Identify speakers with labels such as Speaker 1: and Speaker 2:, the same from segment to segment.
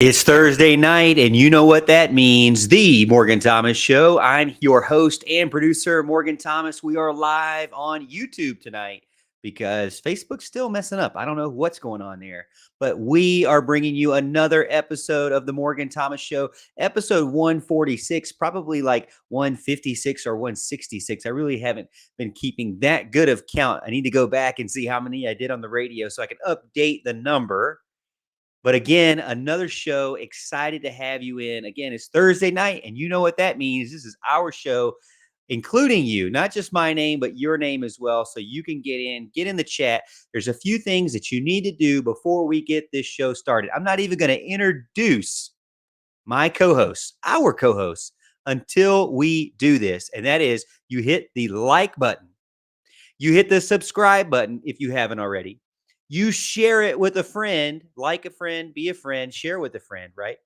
Speaker 1: It's Thursday night, and you know what that means. The Morgan Thomas Show. I'm your host and producer, Morgan Thomas. We are live on YouTube tonight because Facebook's still messing up. I don't know what's going on there, but we are bringing you another episode of the Morgan Thomas Show, episode 146, probably like 156 or 166. I really haven't been keeping that good of count. I need to go back and see how many I did on the radio so I can update the number. But again, another show. Excited to have you in. Again, it's Thursday night, and you know what that means. This is our show, including you, not just my name, but your name as well. So you can get in the chat. There's a few things that you need to do before we get this show started. I'm not even going to introduce my co-hosts, our co-hosts, until we do this. And that is you hit the like button. You hit the subscribe button if you haven't already. You share it with a friend, like a friend, be a friend, share with a friend, right?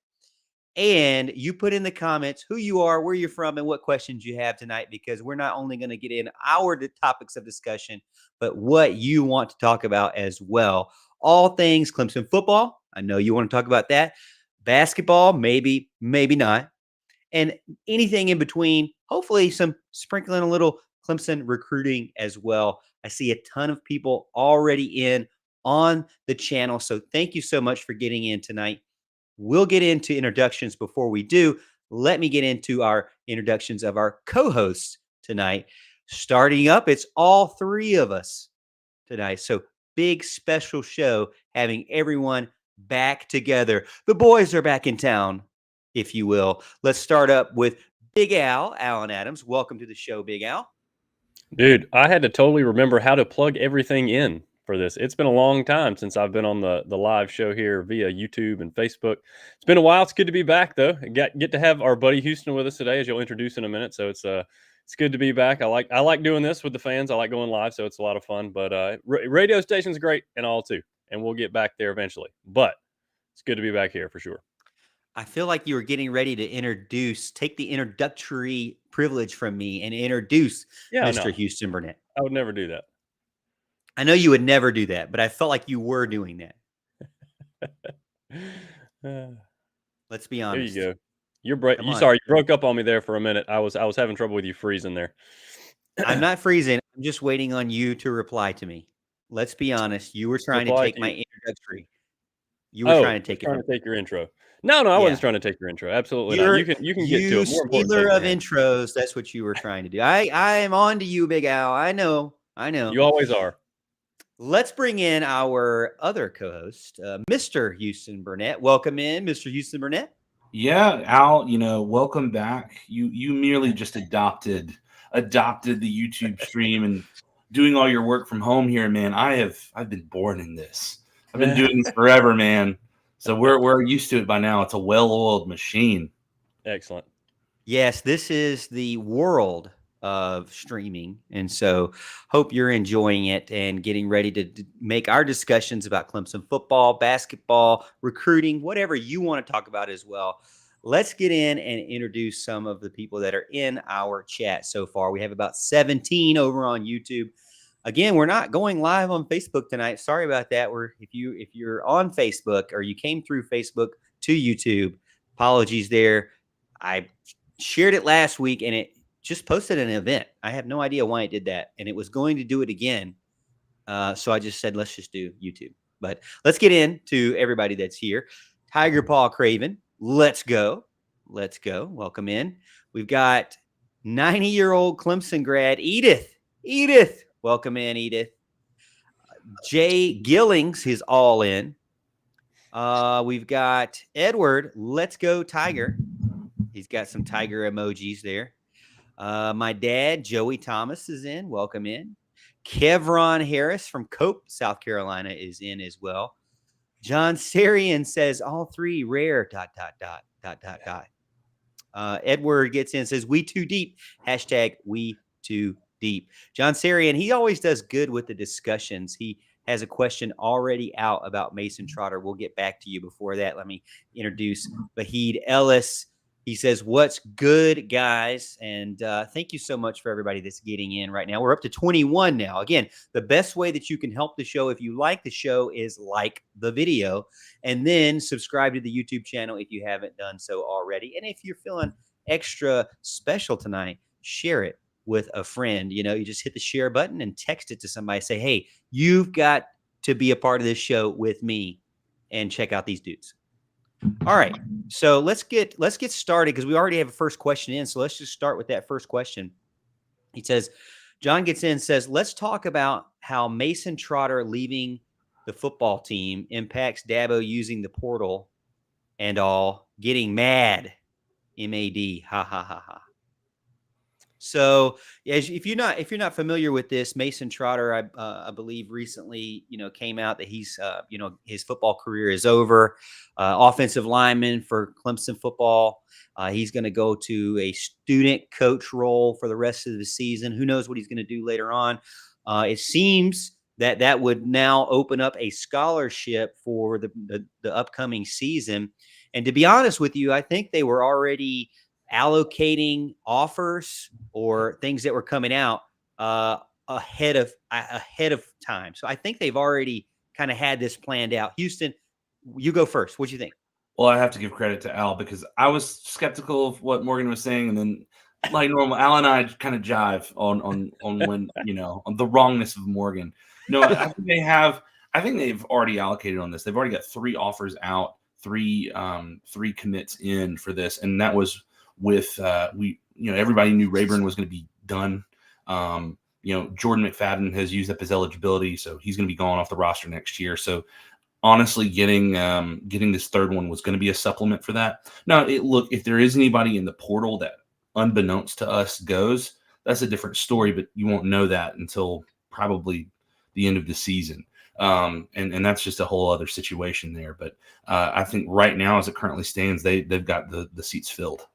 Speaker 1: And you put in the comments who you are, where you're from, and what questions you have tonight, because we're not only going to get in our topics of discussion, but what you want to talk about as well. All things Clemson football. I know you want to talk about that. Basketball, maybe, maybe not. And anything in between, hopefully some sprinkling a little Clemson recruiting as well. I see a ton of people already in on the channel. So thank you so much for getting in tonight. We'll get into introductions before we do. Let me get into our introductions of our co-hosts tonight. Starting up, it's all three of us tonight. So big special show having everyone back together. The boys are back in town, if you will. Let's start up with Big Al, Alan Adams. Welcome to the show, Big Al.
Speaker 2: Dude, I had to totally remember how to plug everything in for this. It's been a long time since I've been on the live show here via YouTube and Facebook. It's been a while. It's good to be back, though. Get to have our buddy Houston with us today, as you'll introduce in a minute. So it's good to be back. I like doing this with the fans. I like going live, so it's a lot of fun. But radio station's great and all too, and we'll get back there eventually. But it's good to be back here for sure.
Speaker 1: I feel like you were getting ready to take the introductory privilege from me and introduce Mr. Houston Burnett.
Speaker 2: I would never do that.
Speaker 1: I know you would never do that, but I felt like you were doing that. Let's be honest.
Speaker 2: There you go. You broke up on me there for a minute. I was having trouble with you freezing there.
Speaker 1: I'm not freezing. I'm just waiting on you to reply to me. Let's be honest. You were trying to take my introductory. You were trying to
Speaker 2: take your intro. No, I wasn't trying to take your intro. Absolutely not. You can get to it. More
Speaker 1: stealer of intros. That's what you were trying to do. I am on to you, Big Al. I know.
Speaker 2: You always are.
Speaker 1: Let's bring in our other co-host, Mr. Houston Burnett. Welcome in, Mr. Houston Burnett.
Speaker 3: Yeah, Al, welcome back. You merely just adopted the YouTube stream and doing all your work from home here, man. I've been born in this. I've been doing this forever, man. So we're used to it by now. It's a well-oiled machine.
Speaker 2: Excellent.
Speaker 1: Yes, this is the world of streaming. And so hope you're enjoying it and getting ready to make our discussions about Clemson football, basketball, recruiting, whatever you want to talk about as well. Let's get in and introduce some of the people that are in our chat so far. We have about 17 over on YouTube. Again, we're not going live on Facebook tonight. Sorry about that. If you're on Facebook or you came through Facebook to YouTube, apologies there. I shared it last week and it just posted an event. I have no idea why it did that. And it was going to do it again. So I just said, let's just do YouTube. But let's get into everybody that's here. Tiger Paw Craven, let's go. Let's go. Welcome in. We've got 90-year-old Clemson grad, Edith. Welcome in, Edith. Jay Gillings, he's all in. We've got Edward. Let's go, Tiger. He's got some tiger emojis there. My dad, Joey Thomas, is in. Welcome in. Kevron Harris from Cope, South Carolina, is in as well. John Sarian says all three rare. ... Edward gets in, says we too deep. # we too deep. John Sarian, he always does good with the discussions. He has a question already out about Mason Trotter. We'll get back to you before that. Let me introduce Vahid Ellis. He says, "What's good, guys?" And thank you so much for everybody that's getting in right now. We're up to 21 now. Again, the best way that you can help the show, if you like the show, is like the video and then subscribe to the YouTube channel if you haven't done so already. And if you're feeling extra special tonight, share it with a friend. You just hit the share button and text it to somebody. Say, "Hey, you've got to be a part of this show with me and check out these dudes." All right. So let's get started because we already have a first question in. So let's just start with that first question. He says, John gets in, says, "Let's talk about how Mason Trotter leaving the football team impacts Dabo using the portal and all, getting mad. MAD. Ha ha ha ha." So, if you're not familiar with this, Mason Trotter, I believe recently, came out that he's, his football career is over. Offensive lineman for Clemson Football. He's going to go to a student coach role for the rest of the season. Who knows what he's going to do later on? It seems that would now open up a scholarship for the upcoming season. And to be honest with you, I think they were already allocating offers or things that were coming out ahead of time. So I think they've already kind of had this planned out. Houston, you go first. What do you think?
Speaker 3: Well, I have to give credit to Al because I was skeptical of what Morgan was saying, and then, like normal, Al and I kind of jive on when on the wrongness of Morgan. No, I think they have. I think they've already allocated on this. They've already got 3 offers out, three commits in for this, and that was with everybody knew Rayburn was going to be done. Jordan McFadden has used up his eligibility, so he's going to be gone off the roster next year. So honestly, getting this third one was going to be a supplement for that. Now, look, if there is anybody in the portal that, unbeknownst to us, goes, that's a different story, but you won't know that until probably the end of the season. And that's just a whole other situation there. But I think right now, as it currently stands, they've got the seats filled.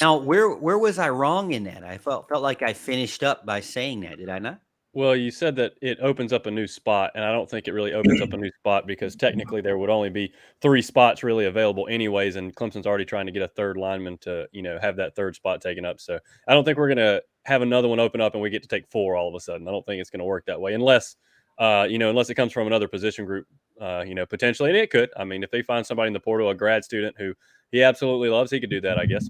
Speaker 1: Now, where was I wrong in that? I felt like I finished up by saying that. Did I not?
Speaker 2: Well, you said that it opens up a new spot, and I don't think it really opens up a new spot because technically there would only be 3 spots really available anyways, and Clemson's already trying to get a third lineman to, have that third spot taken up. So I don't think we're going to have another one open up and we get to take 4 all of a sudden. I don't think it's going to work that way unless it comes from another position group, potentially, and it could. I mean, if they find somebody in the portal, a grad student who he absolutely loves, he could do that, I guess.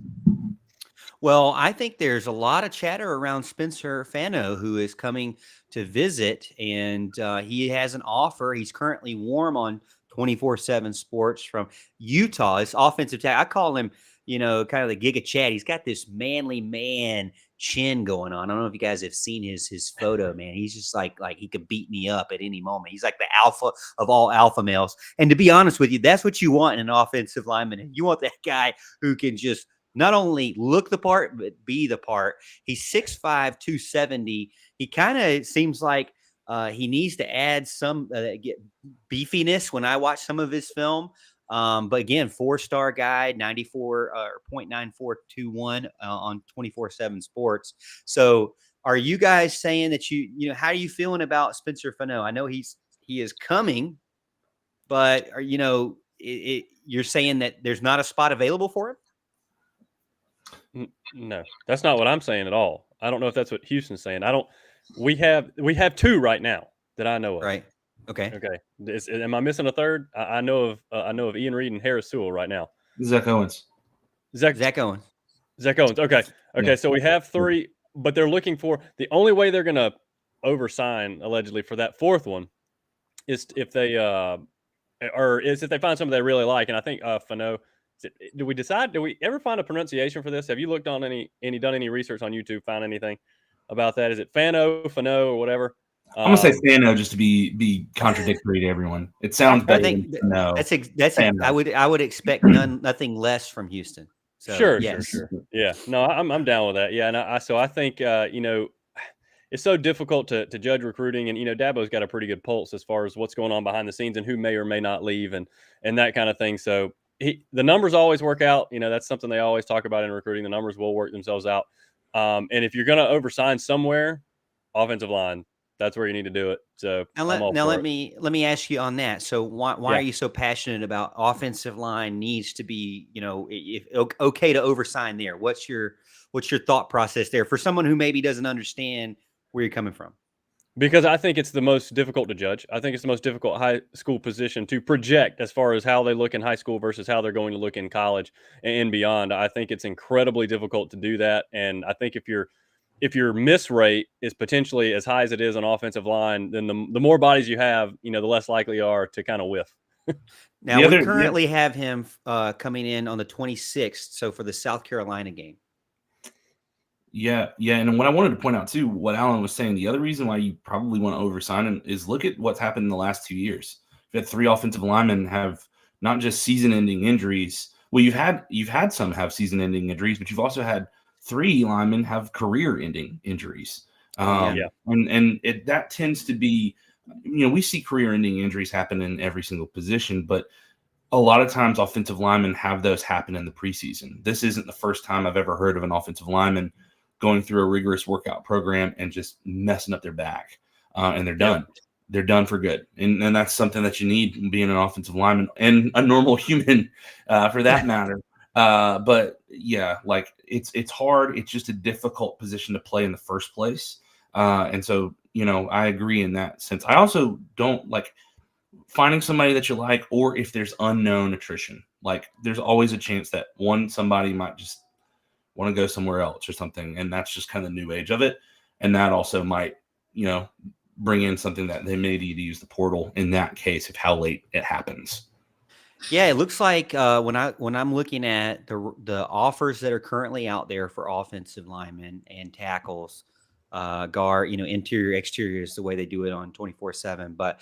Speaker 1: Well, I think there's a lot of chatter around Spencer Fano, who is coming to visit, and he has an offer. He's currently warm on 24/7 Sports from Utah. His offensive tackle, I call him, kind of the Giga Chad. He's got this manly man chin going on. I don't know if you guys have seen his photo, man. He's just like he could beat me up at any moment. He's like the alpha of all alpha males. And to be honest with you, that's what you want in an offensive lineman. You want that guy who can just not only look the part, but be the part. He's 6'5", 270. He kind of seems like he needs to add some get beefiness when I watch some of his film. But again, 4-star guy, 94.9421 on 24/7 Sports. So are you guys saying that how are you feeling about Spencer Fano? I know he is coming, but you're saying that there's not a spot available for him?
Speaker 2: No, that's not what I'm saying at all. I don't know if that's what Houston's saying. We have 2 right now that I know of.
Speaker 1: Right. Okay.
Speaker 2: Am I missing a third? I know of Ian Reed and Harris Sewell right now.
Speaker 3: Zach Owens.
Speaker 1: Zach Owens.
Speaker 2: Okay.
Speaker 3: Yeah.
Speaker 2: So we have 3, but they're looking for the only way they're going to oversign allegedly for that 4th one is if they if they find somebody they really like. And I think Fano. Did we ever find a pronunciation for this? Have you looked on done any research on YouTube, found anything about that? Is it Fano, or whatever?
Speaker 3: I'm gonna say Fano just to be contradictory to everyone. It sounds better than Fano.
Speaker 1: That's I would expect nothing less from Houston. So,
Speaker 2: sure.
Speaker 1: yes.
Speaker 2: Yeah, no, I'm down with that. Yeah, and I think it's so difficult to judge recruiting, and Dabo's got a pretty good pulse as far as what's going on behind the scenes and who may or may not leave and that kind of thing. So the numbers always work out. That's something they always talk about in recruiting. The numbers will work themselves out. And if you're going to oversign somewhere, offensive line, that's where you need to do it. So
Speaker 1: Now
Speaker 2: I'm all for
Speaker 1: let
Speaker 2: it.
Speaker 1: me ask you on that. So why
Speaker 2: Yeah.
Speaker 1: are you so passionate about offensive line needs to be, okay to oversign there? What's your thought process there for someone who maybe doesn't understand where you're coming from?
Speaker 2: Because I think it's the most difficult to judge. I think it's the most difficult high school position to project as far as how they look in high school versus how they're going to look in college and beyond. I think it's incredibly difficult to do that. And I think if your miss rate is potentially as high as it is on offensive line, then the more bodies you have, the less likely you are to kind of whiff.
Speaker 1: Now we currently have him coming in on the 26th. So for the South Carolina game.
Speaker 3: Yeah. And what I wanted to point out too, what Alan was saying, the other reason why you probably want to oversign him is look at what's happened in the last 2 years. You've had 3 offensive linemen have not just season-ending injuries. Well, you've had some have season-ending injuries, but you've also had 3 linemen have career-ending injuries.
Speaker 2: Yeah.
Speaker 3: And that tends to be, we see career-ending injuries happen in every single position, but a lot of times offensive linemen have those happen in the preseason. This isn't the first time I've ever heard of an offensive lineman going through a rigorous workout program and just messing up their back, and they're done.
Speaker 2: Yep.
Speaker 3: They're done for good. And that's something that you need being an offensive lineman and a normal human for that matter. But yeah, like it's hard. It's just a difficult position to play in the first place. And so, I agree in that sense. I also don't like finding somebody that you like, or if there's unknown attrition, like there's always a chance that somebody might just want to go somewhere else or something. And that's just kind of the new age of it. And that also might, bring in something that they may need to use the portal in that case of how late it happens.
Speaker 1: Yeah, it looks like when I'm looking at the offers that are currently out there for offensive linemen and tackles, guard, interior, exterior is the way they do it on 24/7. But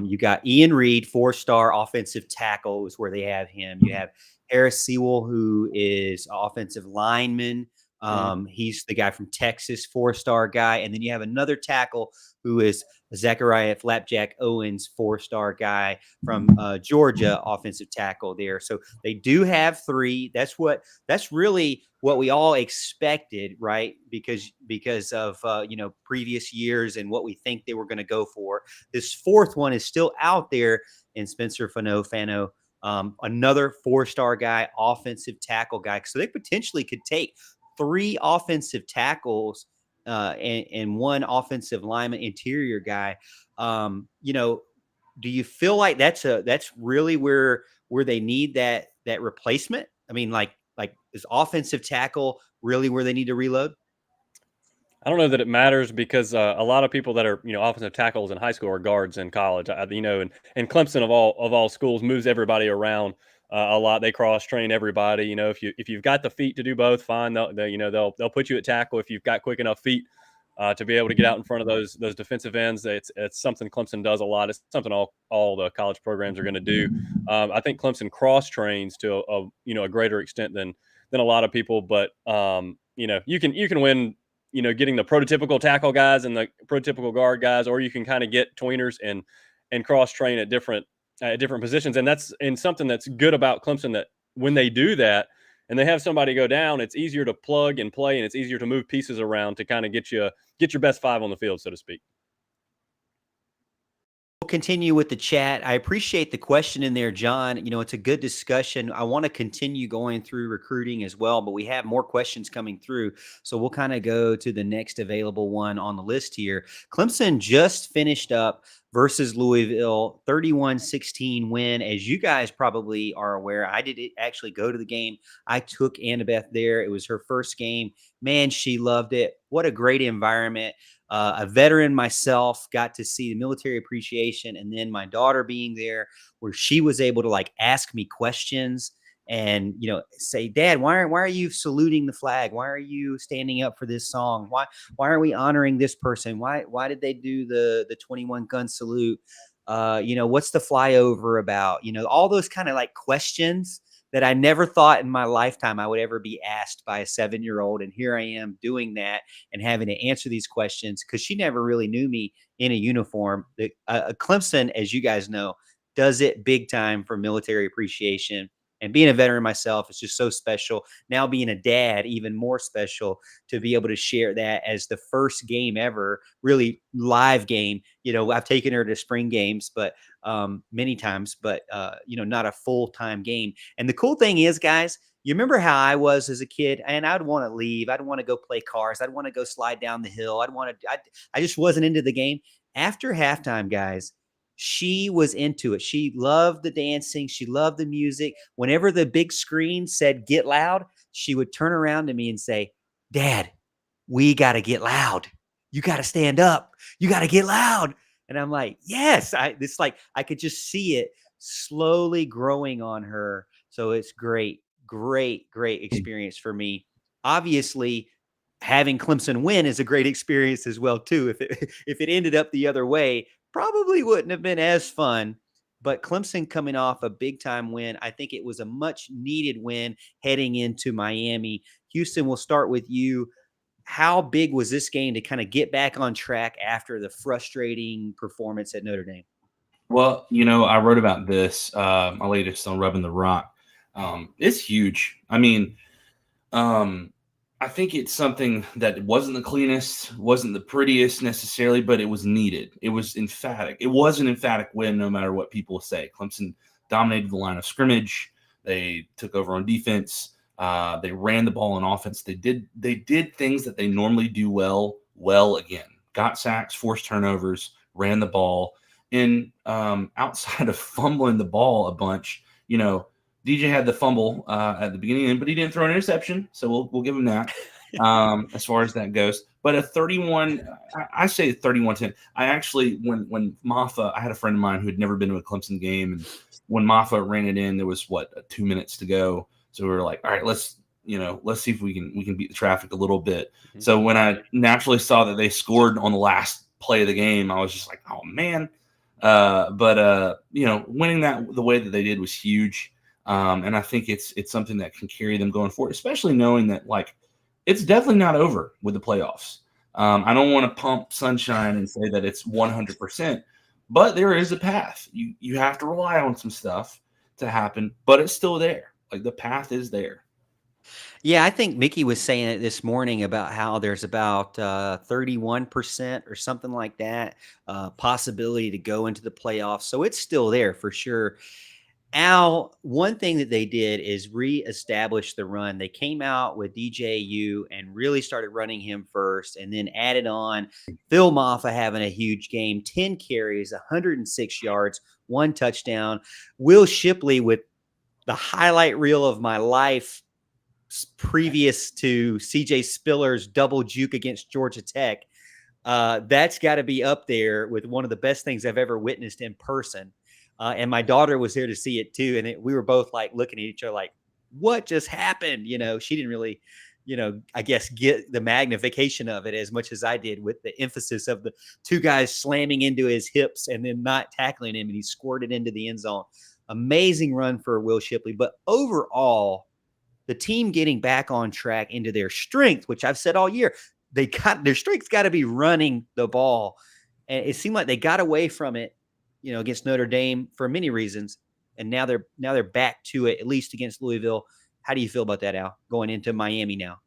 Speaker 1: you got Ian Reed, 4-star offensive tackle is where they have him. You have Harris Sewell, who is offensive lineman. He's the guy from Texas, 4-star guy. And then you have another tackle who is Zachariah Flapjack Owens, 4-star guy from Georgia, offensive tackle there. So they do have 3. That's really what we all expected, right? Because of previous years and what we think they were going to go for. This 4th one is still out there in Spencer Fano, another 4-star guy, offensive tackle guy. So they potentially could take 3 offensive tackles and 1 offensive lineman interior guy. Do you feel like that's really where they need that replacement? I mean, like is offensive tackle really where they need to reload?
Speaker 2: I don't know that it matters because a lot of people that are offensive tackles in high school are guards in college. And Clemson of all schools moves everybody around a lot. They cross train everybody. If you've got the feet to do both, fine. They'll put you at tackle if you've got quick enough feet to be able to get out in front of those defensive ends. It's something Clemson does a lot. It's something all the college programs are going to do. I think Clemson cross trains to a greater extent than a lot of people, but you can win. Getting the prototypical tackle guys and the prototypical guard guys, or you can kind of get tweeners and cross train at different positions. And that's something that's good about Clemson, that when they do that and they have somebody go down, it's easier to plug and play, and it's easier to move pieces around to kind of get your best 5 on the field, so to speak.
Speaker 1: We'll continue with the chat. I appreciate the question in there, John. It's a good discussion. I want to continue going through recruiting as well, but we have more questions coming through. So we'll kind of go to the next available one on the list here. Clemson just finished up versus Louisville, 31-16 win. As you guys probably are aware, I did actually go to the game. I took Annabeth there. It was her first game. Man, she loved it. What a great environment. A veteran myself, got to see the military appreciation, and then my daughter being there, where she was able to ask me questions and say, "Dad, why are you saluting the flag? Why are you standing up for this song? Why are we honoring this person? Why did they do the 21 gun salute? What's the flyover about? All those kind of questions that I never thought in my lifetime I would ever be asked by a 7-year-old. And here I am doing that and having to answer these questions because she never really knew me in a uniform. Clemson, as you guys know, does it big time for military appreciation. And being a veteran myself is just so special. Now being a dad, even more special to be able to share that as the first game ever, really live game. I've taken her to spring games, but many times, but not a full-time game. And the cool thing is, guys, you remember how I was as a kid, and I'd want to leave. I'd want to go play cars. I'd want to go slide down the hill. I just wasn't into the game. After halftime, guys, she was into it. She loved the dancing. She loved the music. Whenever the big screen said get loud, she would turn around to me and say, Dad, we got to get loud. You got to stand up. You got to get loud. And I'm like, yes, it's like I could just see it slowly growing on her. So it's great experience for me. Obviously, having Clemson win is a great experience as well, too. If it ended up the other way, probably wouldn't have been as fun. But Clemson coming off a big-time win, I think it was a much-needed win heading into Miami. Houston, we'll start with you. How big was this game to kind of get back on track after the frustrating performance at Notre Dame?
Speaker 3: Well, I wrote about this, my latest on Rubbing the Rock. It's huge. I mean, I think it's something that wasn't the cleanest, wasn't the prettiest necessarily, but it was needed. It was emphatic. It was an emphatic win, no matter what people say. Clemson dominated the line of scrimmage. They took over on defense. They ran the ball on offense. They did things that they normally do well again. Got sacks, forced turnovers, ran the ball. And outside of fumbling the ball a bunch, DJ had the fumble at the beginning, but he didn't throw an interception, so we'll give him that as far as that goes. But a 31, I say 31-10. I actually, when Maffa, I had a friend of mine who had never been to a Clemson game, and when Maffa ran it in, there was 2 minutes to go. So we were like, all right, let's see if we can beat the traffic a little bit. Mm-hmm. So when I naturally saw that they scored on the last play of the game, I was just like, oh man. But winning that the way that they did was huge. And I think it's something that can carry them going forward, especially knowing that it's definitely not over with the playoffs. I don't want to pump sunshine and say that it's 100%, but there is a path. You have to rely on some stuff to happen, but it's still there. Like the path is there.
Speaker 1: Yeah, I think Mickey was saying it this morning about how there's about 31% or something like that possibility to go into the playoffs. So it's still there for sure. Al, one thing that they did is reestablish the run. They came out with DJU and really started running him first, and then added on Phil Maffa having a huge game, 10 carries, 106 yards, 1 touchdown. Will Shipley with the highlight reel of my life previous to CJ Spiller's double juke against Georgia Tech. That's got to be up there with one of the best things I've ever witnessed in person. And my daughter was there to see it too. And we were both like looking at each other like, what just happened? She didn't really, I guess get the magnification of it as much as I did with the emphasis of the 2 guys slamming into his hips and then not tackling him. And he squirted into the end zone. Amazing run for Will Shipley. But overall, the team getting back on track into their strength, which I've said all year, their strength's got to be running the ball. And it seemed like they got away from it, against Notre Dame for many reasons. And now they're back to it, at least against Louisville. How do you feel about that, Al, going into Miami now?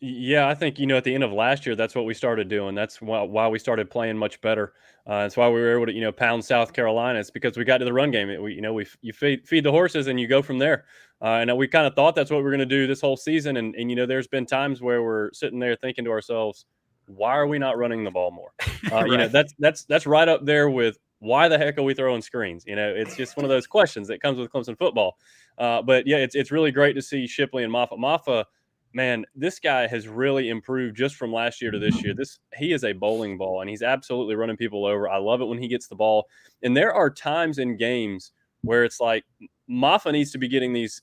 Speaker 2: Yeah, I think, at the end of last year, that's what we started doing. That's why we started playing much better. That's why we were able to, pound South Carolina. It's because we got to the run game. You feed the horses and you go from there. And we kind of thought that's what we were going to do this whole season. And there's been times where we're sitting there thinking to ourselves, why are we not running the ball more?
Speaker 1: Right.
Speaker 2: That's right up there with why the heck are we throwing screens? It's just one of those questions that comes with Clemson football. But yeah, it's really great to see Shipley and Maffa. Man, this guy has really improved just from last year to this year. He is a bowling ball, and he's absolutely running people over. I love it when he gets the ball. And there are times in games where it's like Maffa needs to be getting these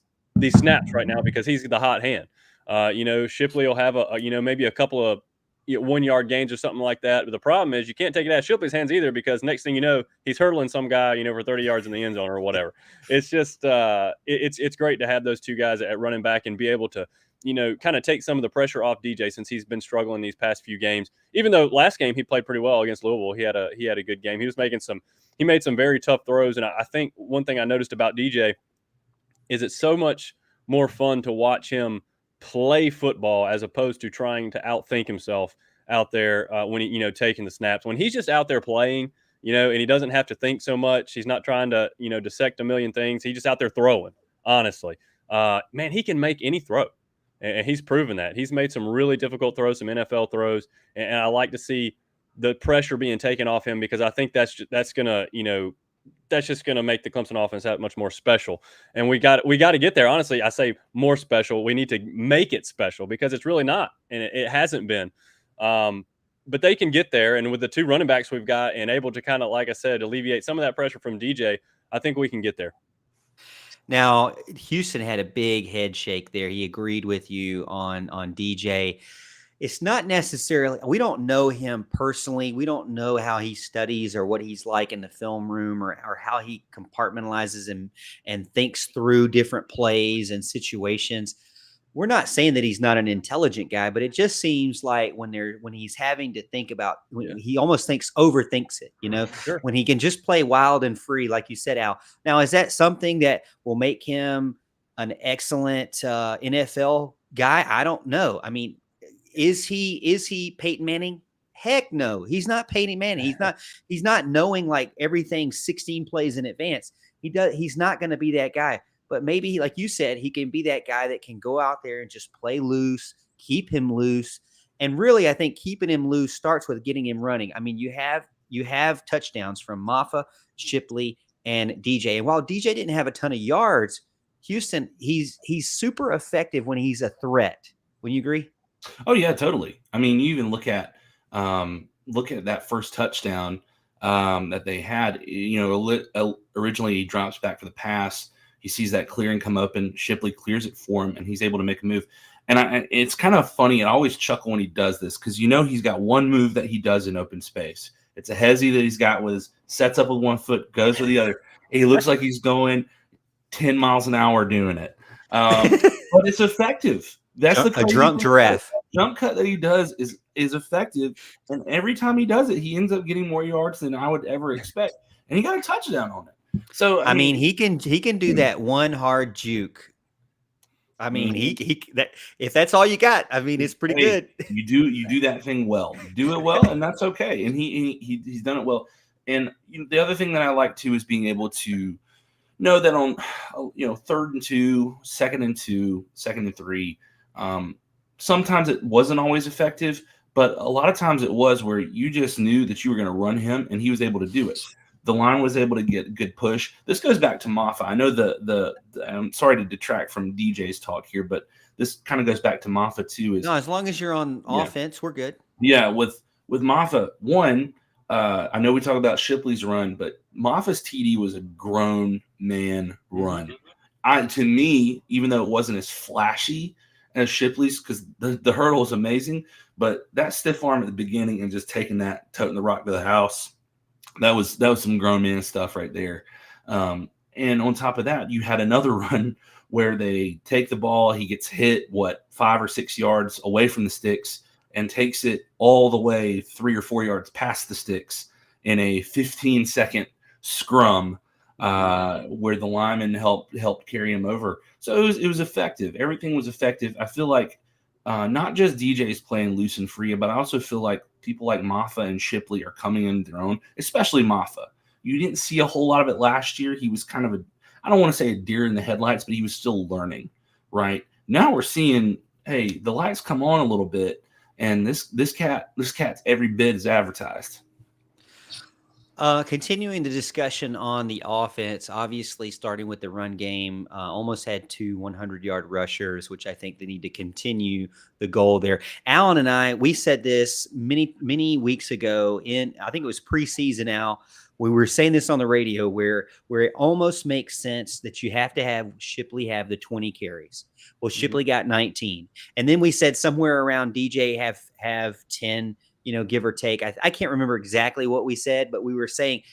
Speaker 2: snaps right now because he's the hot hand. Shipley will have maybe a couple of 1-yard gains or something like that. But the problem is you can't take it out of Shipley's hands either, because next thing you know, he's hurdling some guy, for 30 yards in the end zone or whatever. It's just it's great to have those 2 guys at running back and be able to, kind of take some of the pressure off DJ since he's been struggling these past few games. Even though last game he played pretty well against Louisville, he had a good game. He made some very tough throws. And I think one thing I noticed about DJ, is it's so much more fun to watch him play football as opposed to trying to outthink himself out there when he, taking the snaps. When he's just out there playing, and he doesn't have to think so much. He's not trying to, dissect a million things. He's just out there throwing, honestly. Man, he can make any throw. And he's proven that. He's made some really difficult throws, some NFL throws. And I like to see the pressure being taken off him because I think that's going to, that's just going to make the Clemson offense that much more special. And we got to get there. Honestly, I say more special. We need to make it special because it's really not. And it hasn't been. But they can get there. And with the two running backs we've got and able to kind of, like I said, alleviate some of that pressure from DJ, I think we can get there.
Speaker 1: Now, Houston had a big head shake there. He agreed with you on DJ. It's not necessarily, we don't know him personally. We don't know how he studies or what he's like in the film room or how he compartmentalizes and thinks through different plays and situations. We're not saying that he's not an intelligent guy, but it just seems like when he's having to think about, he almost overthinks it,
Speaker 2: Sure.
Speaker 1: When he can just play wild and free, like you said, Al. Now, is that something that will make him an excellent NFL guy? I don't know. I mean, is he Peyton Manning? Heck no, he's not Peyton Manning. He's not knowing like everything 16 plays in advance. He's not going to be that guy. But maybe, like you said, he can be that guy that can go out there and just play loose, keep him loose. And really, I think keeping him loose starts with getting him running. I mean, you have touchdowns from Maffa, Shipley, and DJ. And while DJ didn't have a ton of yards, Houston, he's super effective when he's a threat. Wouldn't you agree?
Speaker 3: Oh yeah, totally. I mean, you even look at that first touchdown that they had. Originally he drops back for the pass. He sees that clearing come open. Shipley clears it for him, and he's able to make a move. And it's kind of funny. I always chuckle when he does this because he's got one move that he does in open space. It's a hezzy that he's got sets up with one foot, goes with the other. He looks like he's going 10 miles an hour doing it, but it's effective. That's a
Speaker 1: drunk giraffe.
Speaker 3: The jump cut that he does is effective, and every time he does it, he ends up getting more yards than I would ever expect, and he got a touchdown on it. So
Speaker 1: I mean, he can do that one hard juke. I mean, if that's all you got, I mean, it's pretty good.
Speaker 3: You do that thing well. You do it well, and that's okay. And he's done it well. And the other thing that I like too is being able to know that on 3rd and 2, 2nd and 2, 2nd and 3. Sometimes it wasn't always effective, but a lot of times it was where you just knew that you were going to run him, and he was able to do it. The line was able to get a good push. This goes back to Maffa. I know I'm sorry to detract from DJ's talk here, but this kind of goes back to Maffa too.
Speaker 1: No, as long as you're on offense, we're good.
Speaker 3: Yeah, with Maffa, I know we talk about Shipley's run, but Maffa's TD was a grown man run. To me, even though it wasn't as flashy as Shipley's, because the hurdle is amazing, but that stiff arm at the beginning and just toting the rock to the house. That was some grown man stuff right there. And on top of that, you had another run where they take the ball. He gets hit, 5 or 6 yards away from the sticks and takes it all the way 3 or 4 yards past the sticks in a 15-second scrum where the lineman helped carry him over. So it was effective. Everything was effective. I feel like not just DJ's playing loose and free, but I also feel like people like Maffa and Shipley are coming into their own, especially Maffa. You didn't see a whole lot of it last year. He was kind of I don't want to say a deer in the headlights, but he was still learning, right? Now we're seeing, hey, the lights come on a little bit, and this cat's every bit as advertised.
Speaker 1: Continuing the discussion on the offense, obviously starting with the run game, almost had 2 100-yard rushers, which I think they need to continue the goal there. Alan and I, we said this many weeks ago I think it was preseason, Al. We were saying this on the radio where it almost makes sense that you have to have Shipley have the 20 carries. Well, Shipley got 19. And then we said somewhere around DJ have 10, give or take. I can't remember exactly what we said, but we were saying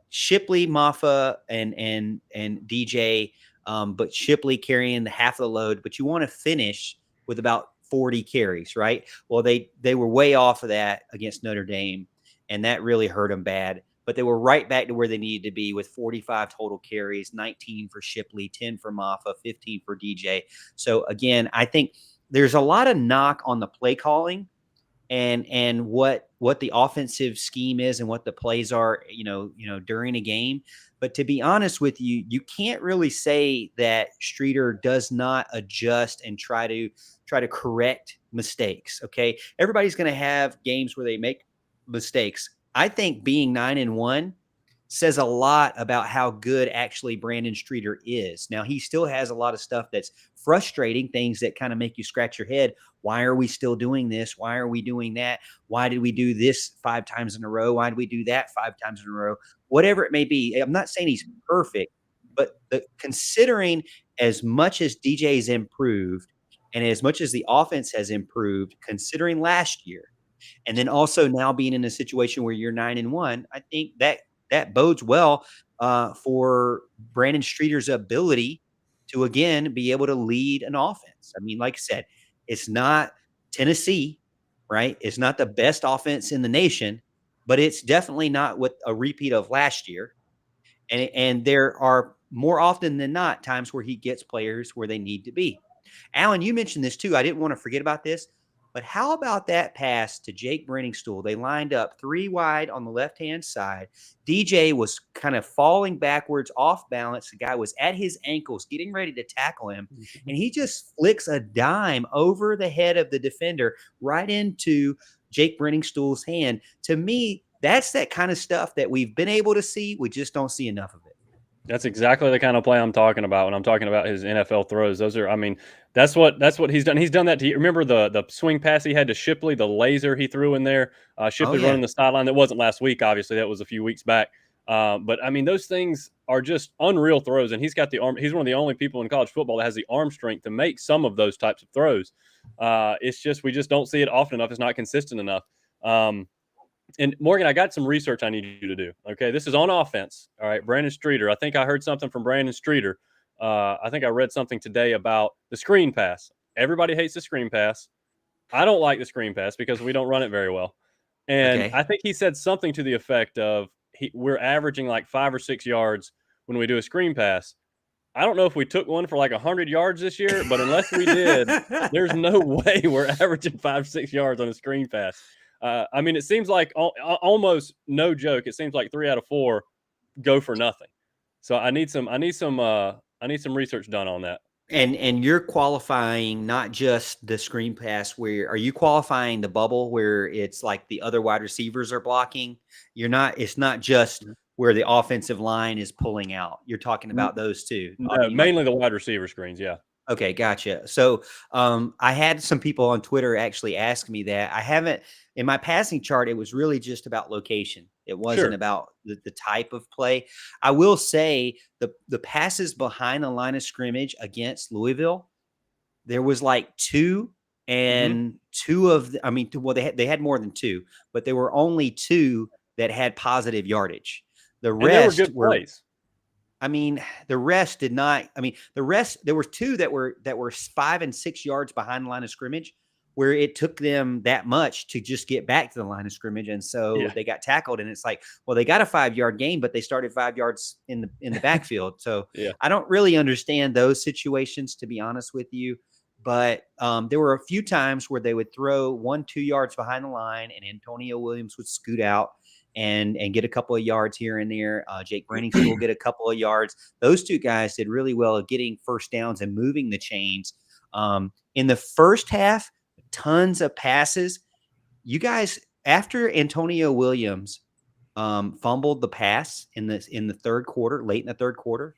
Speaker 1: Shipley, Maffa, and DJ, but Shipley carrying the half of the load. But you want to finish with about 40 carries, right? Well, they were way off of that against Notre Dame, and that really hurt them bad. but they were right back to where they needed to be with 45 total carries, 19 for Shipley, 10 for Maffa, 15 for DJ. So again, I think there's a lot of knock on the play calling and what the offensive scheme is and what the plays are, during a game. But to be honest with you, you can't really say that Streeter does not adjust and try to correct mistakes. Okay. Everybody's going to have games where they make mistakes. I think being 9-1 says a lot about how good actually Brandon Streeter is. Now, he still has a lot of stuff that's frustrating, things that kind of make you scratch your head. Why are we still doing this? Why are we doing that? Why did we do this 5 times in a row? Why did we do that 5 times in a row? Whatever it may be. I'm not saying he's perfect, but considering as much as DJ's improved and as much as the offense has improved, considering last year, and then also now being in a situation where you're 9-1, I think that bodes well for Brandon Streeter's ability to, again, be able to lead an offense. I mean, like I said, it's not Tennessee, right? It's not the best offense in the nation, but it's definitely not what a repeat of last year. And there are more often than not times where he gets players where they need to be. Alan, you mentioned this too. I didn't want to forget about this. But how about that pass to Jake Brenningstool? They lined up 3 wide on the left-hand side. DJ was kind of falling backwards off balance. The guy was at his ankles getting ready to tackle him. And he just flicks a dime over the head of the defender right into Jake Brenningstool's hand. To me, that's that kind of stuff that we've been able to see. We just don't see enough of it.
Speaker 2: That's exactly the kind of play I'm talking about when I'm talking about his NFL throws. Those are, I mean, that's what he's done. He's done that to you. Remember the swing pass he had to Shipley, the laser he threw in there, Shipley running the sideline. That wasn't last week, obviously. That was a few weeks back. But I mean, those things are just unreal throws, and he's got the arm. He's one of the only people in college football that has the arm strength to make some of those types of throws. It's just we just don't see it often enough. It's not consistent enough. And Morgan, I got some research I need you to do. Okay, this is on offense. All right, Brandon Streeter. I think I heard something from Brandon Streeter. I think I read something today about the screen pass. Everybody hates the screen pass. I don't like the screen pass because we don't run it very well. And I think he said something to the effect of we're averaging like 5 or 6 yards when we do a screen pass. I don't know if we took one for like 100 yards this year, but unless we did, there's no way we're averaging 5, 6 yards on a screen pass. I mean, it seems like almost no joke. It seems like 3 out of 4 go for nothing. So I need some research done on that.
Speaker 1: And you're qualifying not just the screen pass. Where are you qualifying the bubble where it's like the other wide receivers are blocking? It's not just where the offensive line is pulling out. You're talking about those two.
Speaker 2: No, mainly the wide receiver screens. Yeah.
Speaker 1: Okay, gotcha. So I had some people on Twitter actually ask me that. I haven't, in my passing chart, it was really just about location. It wasn't about the type of play. I will say the passes behind the line of scrimmage against Louisville, there was like 2 and 2 of the, I mean, well, they had more than 2, but there were only 2 that had positive yardage. The rest
Speaker 2: were good plays.
Speaker 1: I mean, the rest did not. I mean, the rest, there were 2 that were 5 and 6 yards behind the line of scrimmage, where it took them that much to just get back to the line of scrimmage. And so they got tackled, and it's like, well, they got a 5-yard gain, but they started 5 yards in the backfield. So I don't really understand those situations, to be honest with you. But there were a few times where they would throw 1-2 yards behind the line, and Antonio Williams would scoot out and get a couple of yards here and there. Jake Brenningstool will get a couple of yards. Those 2 guys did really well at getting first downs and moving the chains. In the first half, tons of passes. You guys, after Antonio Williams fumbled the pass in the third quarter, late in the third quarter,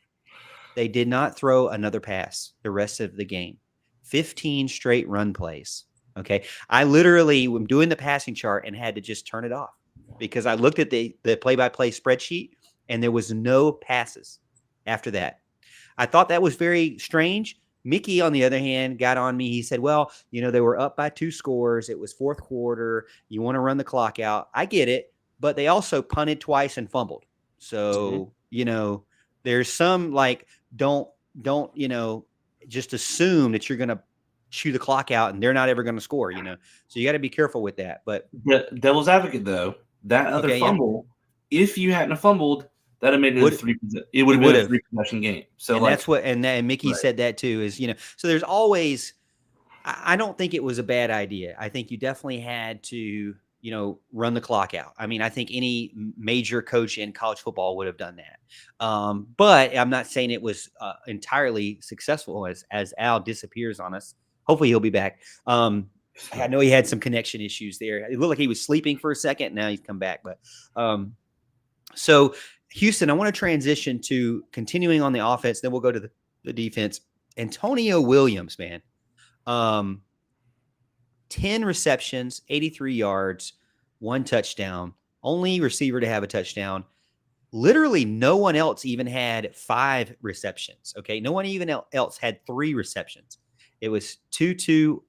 Speaker 1: they did not throw another pass the rest of the game. 15 straight run plays. Okay. I literally am doing the passing chart and had to just turn it off, because I looked at the play-by-play spreadsheet and there was no passes after that. I thought that was very strange. Mickey, on the other hand, got on me. He said, well, they were up by 2 scores. It was fourth quarter. You want to run the clock out. I get it, but they also punted twice and fumbled. So, there's some like, don't, just assume that you're going to chew the clock out and they're not ever going to score, So you got to be careful with that. But
Speaker 3: the devil's advocate, though, that other fumble if you hadn't have fumbled, that have made it it would have been a 3-possession game. So
Speaker 1: and
Speaker 3: like
Speaker 1: that's what, and Mickey said that too, is, so there's always, I don't think it was a bad idea. I think you definitely had to, run the clock out. I mean, I think any major coach in college football would have done that. But I'm not saying it was entirely successful as Al disappears on us. Hopefully he'll be back. I know he had some connection issues there. It looked like he was sleeping for a second. Now he's come back. But so Houston, I want to transition to continuing on the offense. Then we'll go to the defense. Antonio Williams, man. 10 receptions, 83 yards, 1 touchdown, only receiver to have a touchdown. Literally no one else even had 5 receptions. Okay. No one even else had 3 receptions. It was 2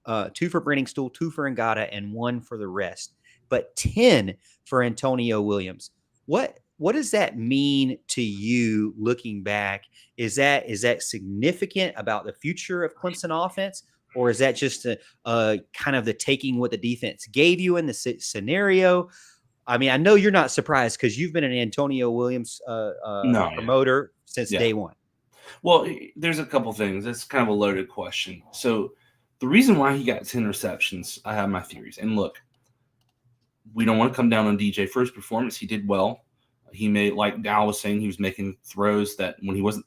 Speaker 1: for Brenningstool, 2 for Ngata, and 1 for the rest, but 10 for Antonio Williams. What does that mean to you looking back? Is that significant about the future of Clemson offense? Or is that just a kind of the taking what the defense gave you in the scenario? I mean, I know you're not surprised because you've been an Antonio Williams promoter since day one.
Speaker 3: Well, there's a couple things. It's kind of a loaded question. So the reason why he got 10 receptions, I have my theories. And look, we don't want to come down on DJ for his performance. He did well. He made, like Al was saying, he was making throws that when he wasn't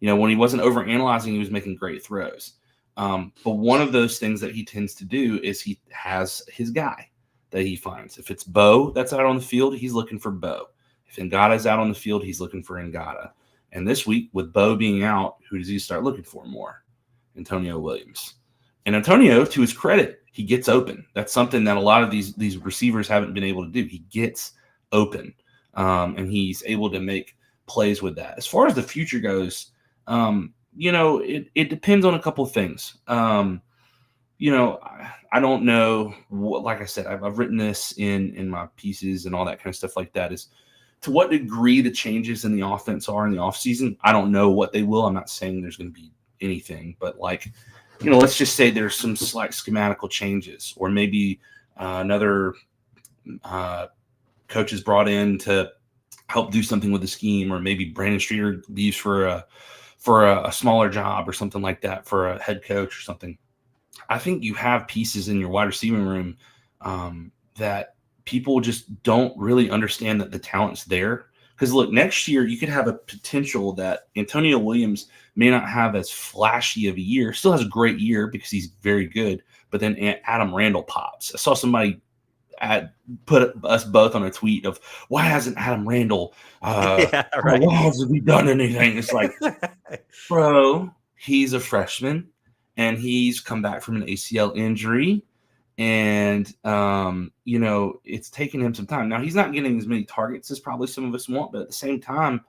Speaker 3: overanalyzing, he was making great throws. But one of those things that he tends to do is he has his guy that he finds. If it's Bo that's out on the field, he's looking for Bo. If Ngata's out on the field, he's looking for Ngata. And this week, with Bo being out, who does he start looking for more? Antonio Williams. And Antonio, to his credit, he gets open. That's something that a lot of these receivers haven't been able to do. He gets open, and he's able to make plays with that. As far as the future goes, it depends on a couple of things. I don't know like I said, I've written this in my pieces and all that kind of stuff like that, is to what degree the changes in the offense are in the offseason. I don't know what they will. I'm not saying there's going to be anything, but let's just say there's some slight schematical changes, or maybe another coach is brought in to help do something with the scheme, or maybe Brandon Streeter leaves for a smaller job or something like that, for a head coach or something. I think you have pieces in your wide receiving room that people just don't really understand that the talent's there. Because look, next year you could have a potential that Antonio Williams may not have as flashy of a year, still has a great year because he's very good, but then Adam Randall pops. I saw somebody put us both on a tweet of, why hasn't Adam Randall why hasn't he done anything? It's like, bro, he's a freshman and he's come back from an ACL injury, and it's taken him some time. Now he's not getting as many targets as probably some of us want, but at the same time,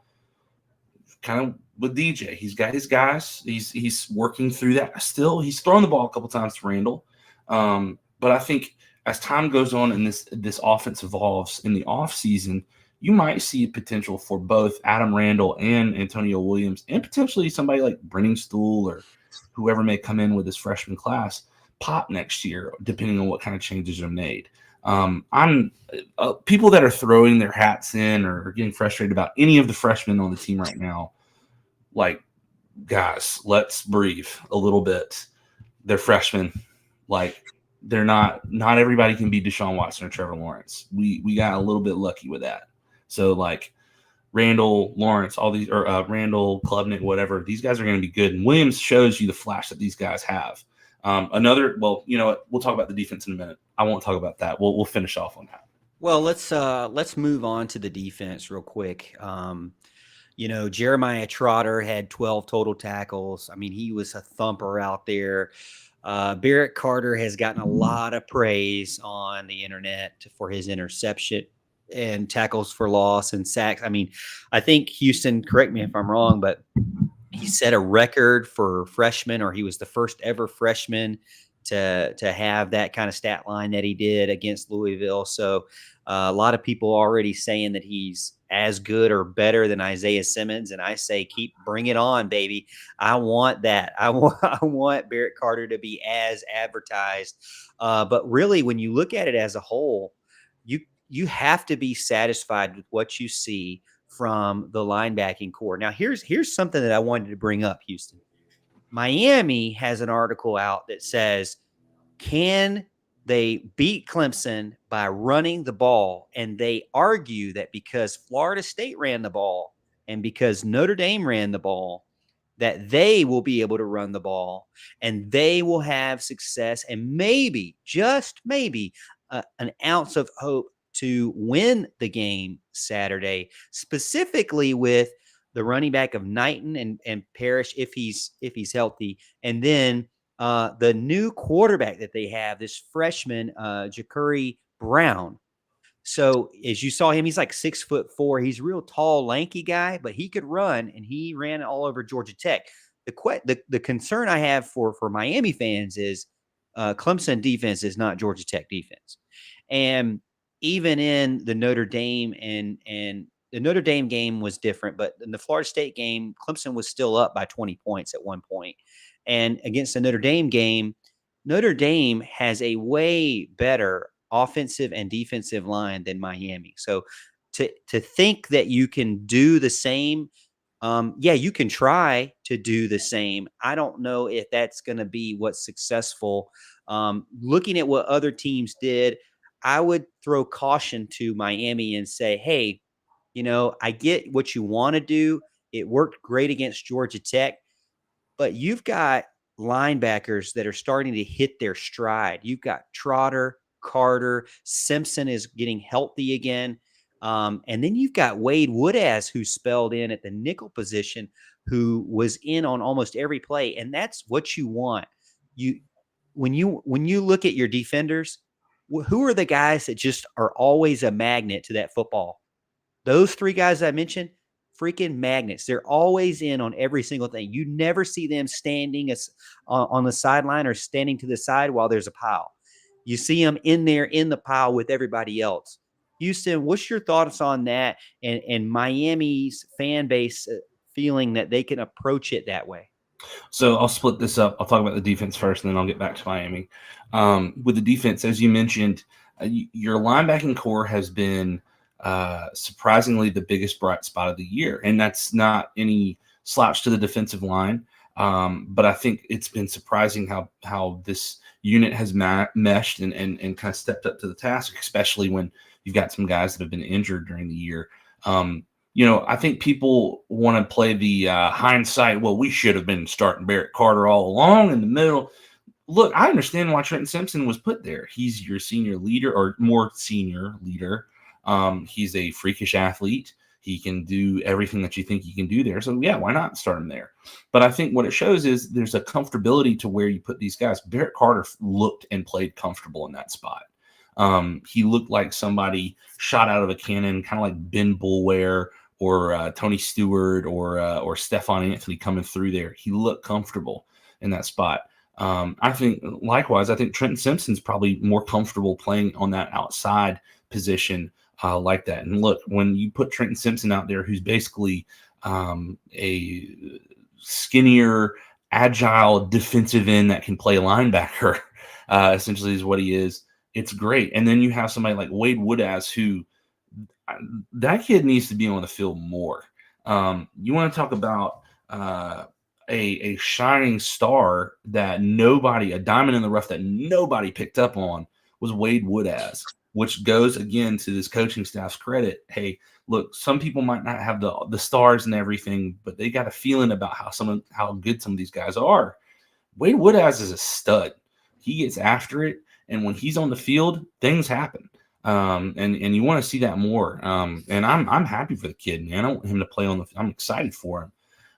Speaker 3: kind of with DJ, he's got his guys, he's working through that. Still, he's thrown the ball a couple times to Randall, but I think as time goes on and this offense evolves in the offseason, you might see potential for both Adam Randall and Antonio Williams, and potentially somebody like Brenningstool or whoever may come in with this freshman class, pop next year, depending on what kind of changes are made. I'm people that are throwing their hats in or getting frustrated about any of the freshmen on the team right now, like, guys, let's breathe a little bit. They're freshmen. Like, they're not everybody can be Deshaun Watson or Trevor Lawrence. We got a little bit lucky with that. So like Randall, Lawrence, all these, or Randall, Klubnik, whatever, these guys are going to be good. And Williams shows you the flash that these guys have. We'll talk about the defense in a minute. I won't talk about that. We'll finish off on that.
Speaker 1: Well, let's move on to the defense real quick. Jeremiah Trotter had 12 total tackles. I mean, he was a thumper out there. Barrett Carter has gotten a lot of praise on the internet for his interception and tackles for loss and sacks. I mean, I think Houston, correct me if I'm wrong, but he set a record for freshmen, or he was the first ever freshman to have that kind of stat line that he did against Louisville. So a lot of people already saying that he's as good or better than Isaiah Simmons. And I say, bring it on, baby. I want that. I want Barrett Carter to be as advertised. But really, when you look at it as a whole, you have to be satisfied with what you see from the linebacking core. Now, here's something that I wanted to bring up, Houston. Miami has an article out that says, can they beat Clemson by running the ball? And they argue that because Florida State ran the ball and because Notre Dame ran the ball, that they will be able to run the ball and they will have success and maybe, just maybe, an ounce of hope to win the game Saturday, specifically with the running back of Knighton and Parrish if he's healthy, and then the new quarterback that they have, this freshman, Ja'Cory Brown. So as you saw him, he's like 6'4". He's a real tall, lanky guy, but he could run, and he ran all over Georgia Tech. The concern I have for Miami fans is Clemson defense is not Georgia Tech defense, and even in the Notre Dame and the Notre Dame game was different, but in the Florida State game, Clemson was still up by 20 points at one point. And against the Notre Dame game, Notre Dame has a way better offensive and defensive line than Miami. So to think that you can do the same, yeah, you can try to do the same. I don't know if that's going to be what's successful. Looking at what other teams did, I would throw caution to Miami and say, hey, I get what you want to do. It worked great against Georgia Tech, but you've got linebackers that are starting to hit their stride. You've got Trotter, Carter, Simpson is getting healthy again. And then you've got Wade Woodaz, who spelled in at the nickel position, who was in on almost every play. And that's what you want. When you look at your defenders, who are the guys that just are always a magnet to that football? Those three guys I mentioned, freaking magnets. They're always in on every single thing. You never see them standing on the sideline or standing to the side while there's a pile. You see them in there in the pile with everybody else. Houston, what's your thoughts on that and Miami's fan base feeling that they can approach it that way?
Speaker 3: So I'll split this up. I'll talk about the defense first, and then I'll get back to Miami. With the defense, as you mentioned, your linebacking core has been surprisingly the biggest bright spot of the year. And that's not any slouch to the defensive line. But I think it's been surprising how this unit has meshed and kind of stepped up to the task, especially when you've got some guys that have been injured during the year. I think people want to play the hindsight. Well, we should have been starting Barrett Carter all along in the middle. Look, I understand why Trenton Simpson was put there. He's your senior leader or more senior leader. He's a freakish athlete. He can do everything that you think he can do there. So, yeah, why not start him there? But I think what it shows is there's a comfortability to where you put these guys. Barrett Carter looked and played comfortable in that spot. He looked like somebody shot out of a cannon, kind of like Ben Boulware or Tony Stewart or Stephon Anthony coming through there. He looked comfortable in that spot. I think, likewise, I think Trenton Simpson's probably more comfortable playing on that outside position like that. And look, when you put Trenton Simpson out there, who's basically a skinnier, agile defensive end that can play linebacker, essentially is what he is. It's great. And then you have somebody like Wade Woodaz, who that kid needs to be on the field more. You want to talk about a shining star that a diamond in the rough that nobody picked up on was Wade Woodaz, which goes again to this coaching staff's credit. Hey, look, some people might not have the stars and everything, but they got a feeling about how good some of these guys are. Wade Woodaz is a stud. He gets after it, and when he's on the field, things happen. And you want to see that more. And I'm happy for the kid, man. I want him to play I'm excited for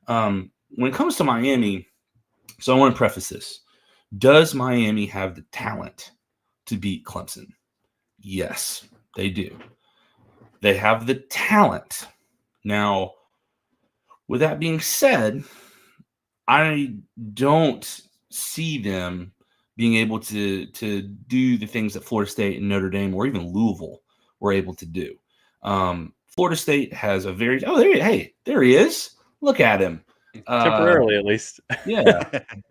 Speaker 3: him. When it comes to Miami, so I want to preface this. Does Miami have the talent to beat Clemson? Yes, they do. They have the talent. Now, with that being said, I don't see them being able to do the things that Florida State and Notre Dame or even Louisville were able to do. Florida State has a there he is. Look at him.
Speaker 2: Temporarily, at least.
Speaker 3: Yeah,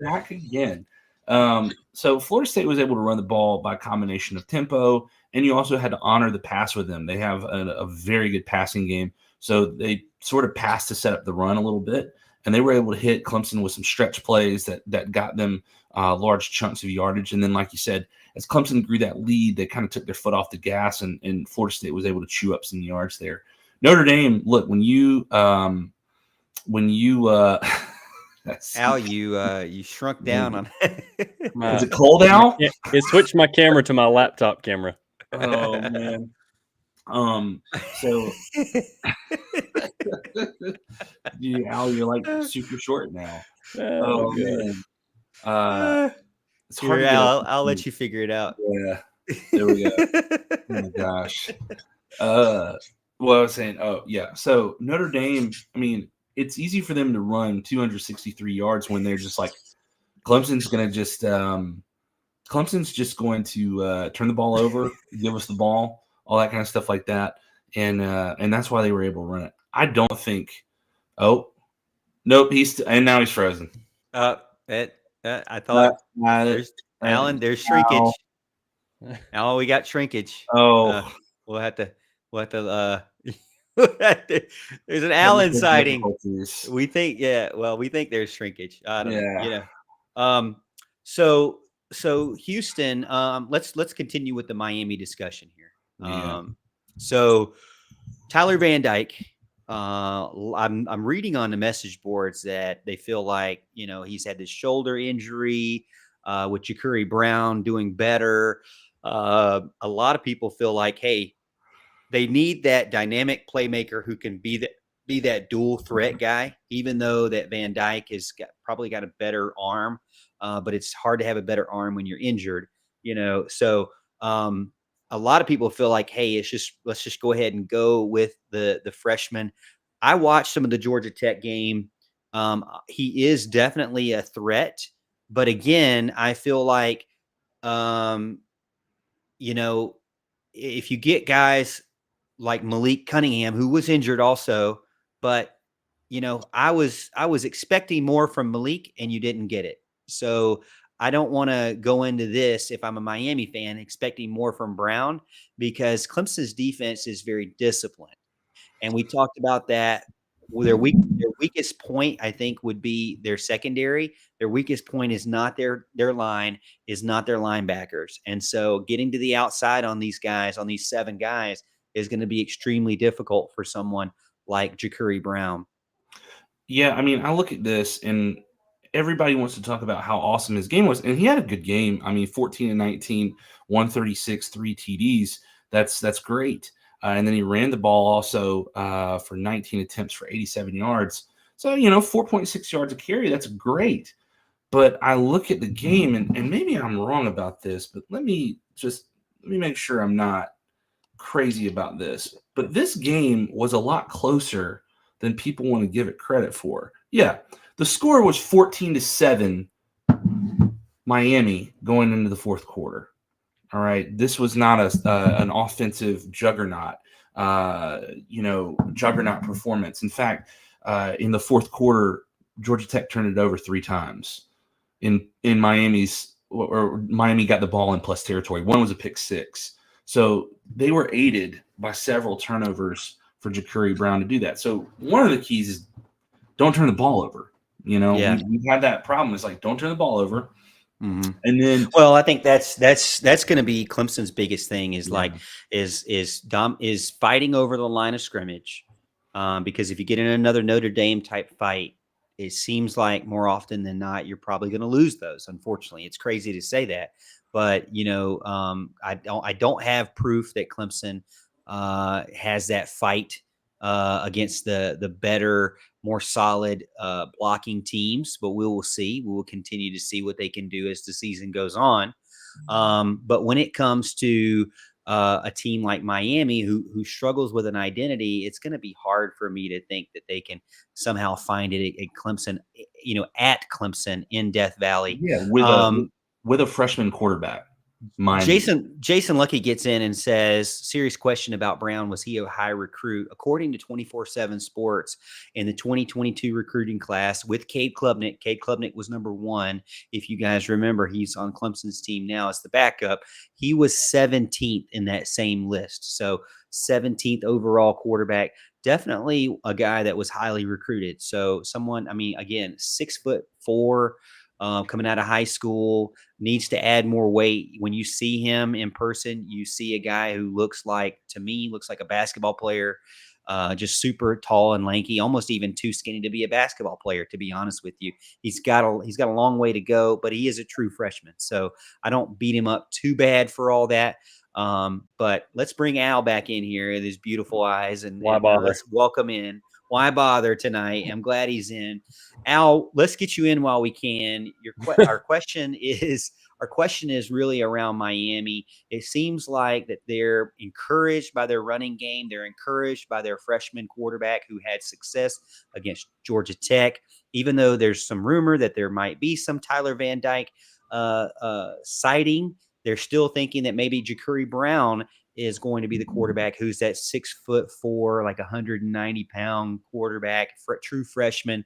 Speaker 3: back again. So Florida State was able to run the ball by a combination of tempo, and you also had to honor the pass with them. They have a very good passing game, so they sort of passed to set up the run a little bit, and they were able to hit Clemson with some stretch plays that got them large chunks of yardage. And then, like you said, as Clemson grew that lead, they kind of took their foot off the gas, and Florida State was able to chew up some yards there. Notre Dame, look, when you Al,
Speaker 1: you shrunk down on.
Speaker 3: Is it cold, Al?
Speaker 2: It switched my camera to my laptop camera.
Speaker 3: Oh man. So Al, you're like super short now. Oh man. It's hard.
Speaker 1: I'll let you figure it out.
Speaker 3: Yeah. There we go. Oh my gosh. Well, I was saying, so Notre Dame, I mean, it's easy for them to run 263 yards when they're just like, Clemson's just going to turn the ball over, give us the ball, all that kind of stuff like that. And that's why they were able to run it. I don't think, nope. And now he's frozen.
Speaker 1: I thought Alan, there's shrinkage. Al, we got shrinkage. We'll have to there's an Allen sighting. We think there's shrinkage. So Houston, let's continue with the Miami discussion here. So Tyler Van Dyke, I'm reading on the message boards that they feel like, he's had this shoulder injury, with Ja'Cory Brown doing better. A lot of people feel like, hey, they need that dynamic playmaker who can be that dual threat guy, even though that Van Dyke has probably got a better arm, but it's hard to have a better arm when you're injured, So a lot of people feel like, hey, let's just go ahead and go with the freshman. I watched some of the Georgia Tech game. He is definitely a threat, but again, I feel like, if you get guys like Malik Cunningham, who was injured also, but I was expecting more from Malik and you didn't get it. So I don't want to go into this, if I'm a Miami fan, expecting more from Brown, because Clemson's defense is very disciplined. And we talked about that. Their weakest point, I think, would be their secondary. Their weakest point is not their line, is not their linebackers. And so getting to the outside on these guys, on these 7 guys, is going to be extremely difficult for someone like Ja'Cory Brown.
Speaker 3: Yeah, I mean, I look at this and everybody wants to talk about how awesome his game was. And he had a good game. I mean, 14 and 19, 136, 3 TDs. That's great. And then he ran the ball also for 19 attempts for 87 yards. So, 4.6 yards a carry, that's great. But I look at the game, and maybe I'm wrong about this, but let me make sure I'm not crazy about this. But this game was a lot closer than people want to give it credit for. Yeah, the score was 14-7 Miami going into the fourth quarter. All right, this was not an offensive juggernaut, juggernaut performance. In fact, in the fourth quarter, Georgia Tech turned it over 3 times. In Miami got the ball in plus territory. One was a pick 6. So they were aided by several turnovers for Ja'Cory Brown to do that. So one of the keys is don't turn the ball over. We've had that problem. It's like, don't turn the ball over.
Speaker 1: Mm-hmm.
Speaker 3: And then,
Speaker 1: I think that's going to be Clemson's biggest thing is is fighting over the line of scrimmage, because if you get in another Notre Dame type fight, it seems like more often than not you're probably going to lose those. Unfortunately, it's crazy to say that, but I don't have proof that Clemson has that fight against the better, more solid blocking teams, but we will see. We will continue to see what they can do as the season goes on. But when it comes to a team like Miami, who struggles with an identity, it's going to be hard for me to think that they can somehow find it at Clemson, at Clemson in Death Valley.
Speaker 3: Yeah, with a freshman quarterback.
Speaker 1: Jason Lucky gets in and says, serious question about Brown. Was he a high recruit? According to 24/7 Sports, in the 2022 recruiting class with Cade Klubnik was number 1. If you guys remember, he's on Clemson's team now as the backup. He was 17th in that same list. So 17th overall quarterback. Definitely a guy that was highly recruited. So someone, I mean, again, 6'4", coming out of high school, needs to add more weight. When you see him in person, you see a guy who looks like a basketball player, just super tall and lanky, almost even too skinny to be a basketball player, to be honest with you. He's got a long way to go, but he is a true freshman. So I don't beat him up too bad for all that. But let's bring Al back in here with his beautiful eyes and let's welcome in. Why bother tonight? I'm glad he's in. Al, let's get you in while we can. Our question is really around Miami. It seems like that they're encouraged by their running game. They're encouraged by their freshman quarterback who had success against Georgia Tech, even though there's some rumor that there might be some Tyler Van Dyke sighting. They're still thinking that maybe Ja'Cory Brown is going to be the quarterback, who's that 6'4", like 190-pound quarterback, true freshman.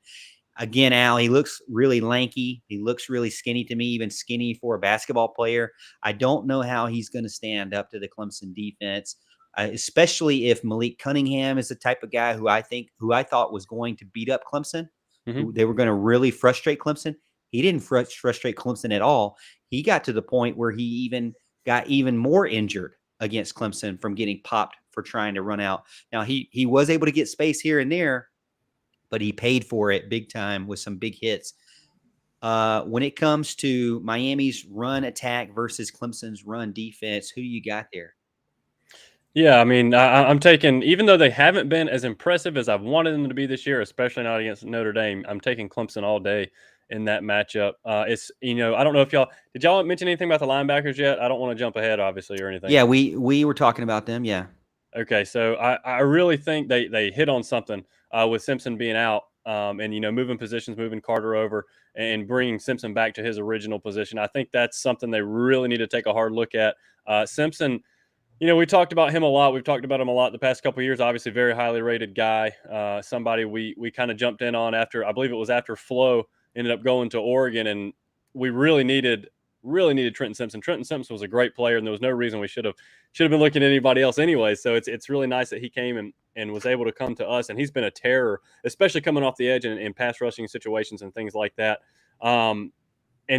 Speaker 1: Again, Al, he looks really lanky. He looks really skinny to me, even skinny for a basketball player. I don't know how he's going to stand up to the Clemson defense, especially if Malik Cunningham is the type of guy who I thought was going to beat up Clemson. Mm-hmm. They were going to really frustrate Clemson. He didn't frustrate Clemson at all. He got to the point where he even got even more injured against Clemson from getting popped for trying to run out. Now, he was able to get space here and there, but he paid for it big time with some big hits. When it comes to Miami's run attack versus Clemson's run defense, who you got there?
Speaker 2: Yeah, I mean, I'm taking, even though they haven't been as impressive as I've wanted them to be this year, especially not against Notre Dame, I'm taking Clemson all day in that matchup. It's, I don't know if did y'all mention anything about the linebackers yet? I don't want to jump ahead, obviously, or anything.
Speaker 1: Yeah, we were talking about them. Yeah.
Speaker 2: Okay, so I really think they hit on something with Simpson being out, and moving positions, moving Carter over, and bringing Simpson back to his original position. I think that's something they really need to take a hard look at. Simpson, we talked about him a lot. We've talked about him a lot the past couple of years. Obviously, very highly rated guy. Somebody we kind of jumped in on after, I believe it was after Flo ended up going to Oregon, and we really needed Trenton Simpson. Trenton Simpson was a great player, and there was no reason we should have been looking at anybody else anyway. So it's really nice that he came and was able to come to us, and he's been a terror, especially coming off the edge in pass rushing situations and things like that. And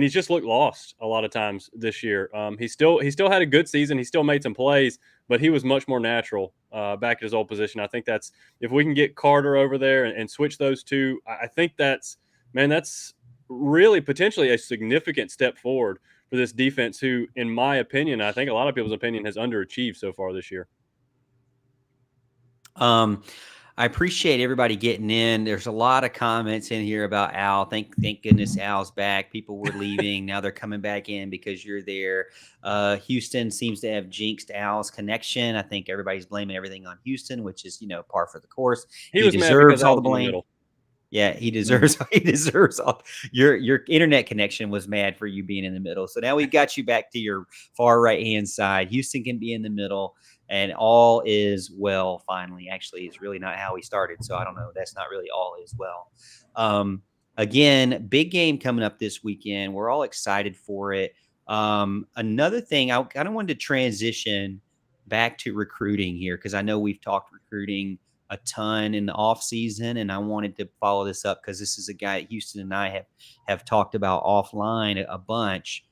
Speaker 2: he's just looked lost a lot of times this year. He still had a good season. He still made some plays, but he was much more natural back at his old position. I think that's, if we can get Carter over there and switch those two, I think that's really potentially a significant step forward for this defense, who, in my opinion, I think a lot of people's opinion, has underachieved so far this year.
Speaker 1: I appreciate everybody getting in. There's a lot of comments in here about Al. Thank goodness Al's back. People were leaving. Now they're coming back in because you're there. Houston seems to have jinxed Al's connection. I think everybody's blaming everything on Houston, which is, par for the course.
Speaker 2: He deserves all the blame.
Speaker 1: Yeah, he deserves all. Your internet connection was mad for you being in the middle. So now we've got you back to your far right-hand side. Houston can be in the middle, and all is well finally. Actually, it's really not how we started, so I don't know. That's not really all is well. Again, big game coming up this weekend. We're all excited for it. Another thing, I kind of wanted to transition back to recruiting here, because I know we've talked recruiting a ton in the off season, and I wanted to follow this up because this is a guy that Houston and I have talked about offline a bunch.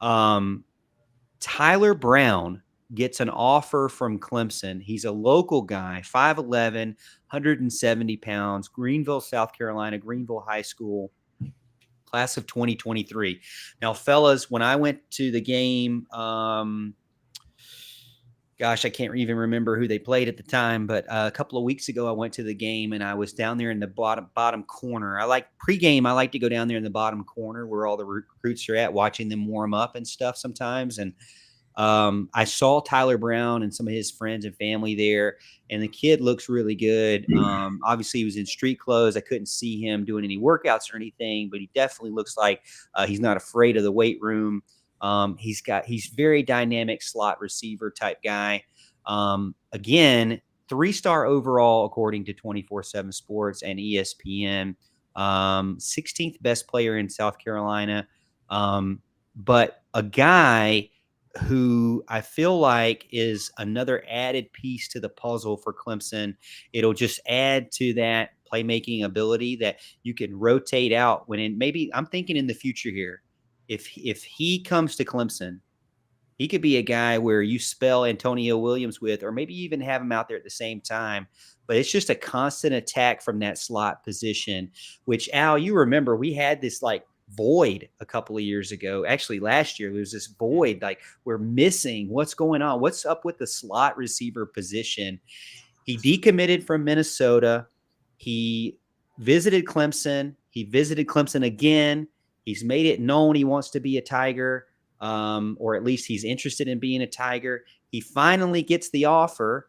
Speaker 1: Tyler Brown gets an offer from Clemson. He's a local guy, 5'11", 170 pounds, Greenville, South Carolina, Greenville High School, class of 2023. Now, fellas, when I went to the game, gosh, I can't even remember who they played at the time, but a couple of weeks ago, I went to the game and I was down there in the bottom corner. Pregame, I like to go down there in the bottom corner where all the recruits are at, watching them warm up and stuff sometimes. And I saw Tyler Brown and some of his friends and family there, and the kid looks really good. Obviously, he was in street clothes. I couldn't see him doing any workouts or anything, but he definitely looks like he's not afraid of the weight room. He's very dynamic slot receiver type guy. Again, 3-star overall according to 24/7 Sports and ESPN. 16th best player in South Carolina. But a guy who I feel like is another added piece to the puzzle for Clemson. It'll just add to that playmaking ability that you can rotate out maybe I'm thinking in the future here. If he comes to Clemson, he could be a guy where you spell Antonio Williams with, or maybe even have him out there at the same time. But it's just a constant attack from that slot position, which, Al, you remember we had this like void a couple of years ago. Actually, last year, there was this void. Like, we're missing what's going on. What's up with the slot receiver position? He decommitted from Minnesota. He visited Clemson. He visited Clemson again. He's made it known he wants to be a Tiger. Or at least he's interested in being a Tiger. He finally gets the offer,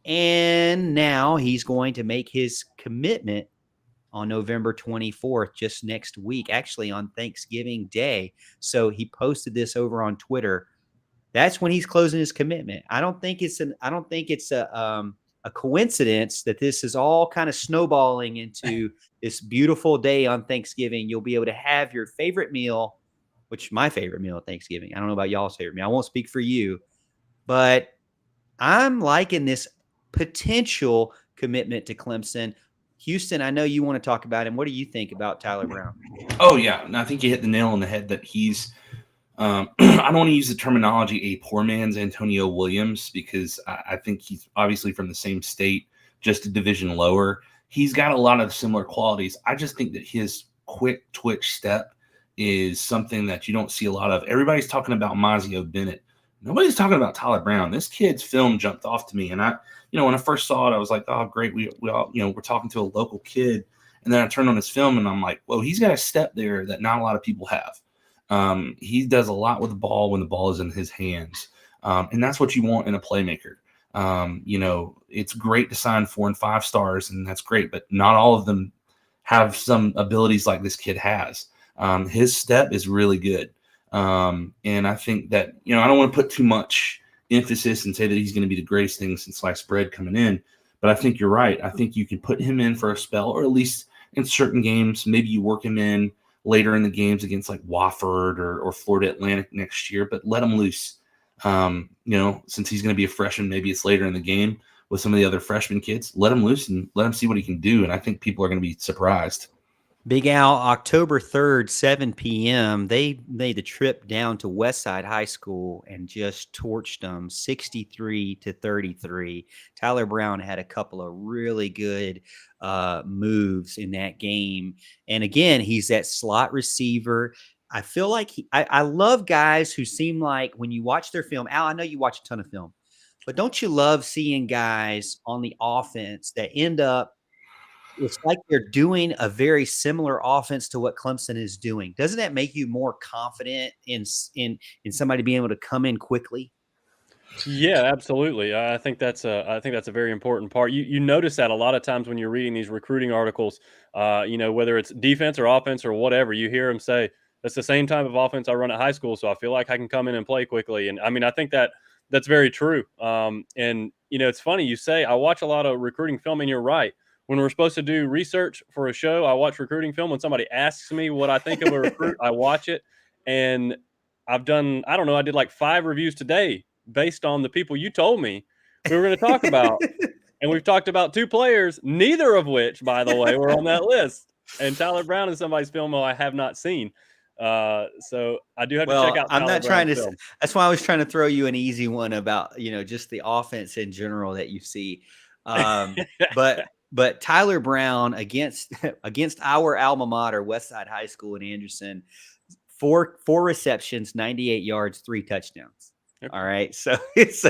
Speaker 1: and now he's going to make his commitment on November 24th, just next week, actually on Thanksgiving Day. So he posted this over on Twitter. That's when he's closing his commitment. I don't think it's a coincidence that this is all kind of snowballing into this beautiful day on Thanksgiving. You'll be able to have your favorite meal, which my favorite meal at Thanksgiving. I don't know about y'all's favorite meal. I won't speak for you, but I'm liking this potential commitment to Clemson. Houston, I know you want to talk about him. What do you think about Tyler Brown?
Speaker 3: Oh, yeah. And I think you hit the nail on the head that he's I don't want to use the terminology a poor man's Antonio Williams, because I think he's obviously from the same state, just a division lower. He's got a lot of similar qualities. I just think that his quick twitch step is something that you don't see a lot of. Everybody's talking about Mazio Bennett. Nobody's talking about Tyler Brown. This kid's film jumped off to me. And when I first saw it, I was like, oh, great. We all, we're talking to a local kid. And then I turned on his film and I'm like, well, he's got a step there that not a lot of people have. He does a lot with the ball when the ball is in his hands. And that's what you want in a playmaker. It's great to sign 4 and 5 stars, and that's great, but not all of them have some abilities like this kid has. His step is really good. And I think that, I don't want to put too much emphasis and say that he's going to be the greatest thing since sliced bread coming in, but I think you're right. I think you can put him in for a spell, or at least in certain games. Maybe you work him in later in the games against like Wofford or Florida Atlantic next year, but let him loose. Since he's going to be a freshman, maybe it's later in the game with some of the other freshman kids. Let him loose and let him see what he can do. And I think people are going to be surprised.
Speaker 1: Big Al, October 3rd, 7 p.m., they made the trip down to Westside High School and just torched them 63-33. Tyler Brown had a couple of really good moves in that game. And again, he's that slot receiver. I feel like I love guys who seem like, when you watch their film, Al, I know you watch a ton of film, but don't you love seeing guys on the offense that end up, it's like they're doing a very similar offense to what Clemson is doing. Doesn't that make you more confident in somebody being able to come in quickly?
Speaker 2: Yeah, absolutely. I think that's a very important part. You notice that a lot of times when you're reading these recruiting articles, whether it's defense or offense or whatever, you hear them say, that's the same type of offense I run at high school, so I feel like I can come in and play quickly. And I mean, I think that's very true. It's funny you say, I watch a lot of recruiting film, and you're right. When we're supposed to do research for a show, I watch recruiting film. When somebody asks me what I think of a recruit, I watch it. And I did like 5 reviews today based on the people you told me we were going to talk about. And we've talked about 2 players, neither of which, by the way, were on that list. And Tyler Brown is somebody's film I have not seen. So I do have to check out.
Speaker 1: I'm not trying to. Film. That's why I was trying to throw you an easy one about, just the offense in general that you see. But Tyler Brown against our alma mater, Westside High School in Anderson, 4 receptions, 98 yards, 3 touchdowns. Okay. All right, so
Speaker 2: he's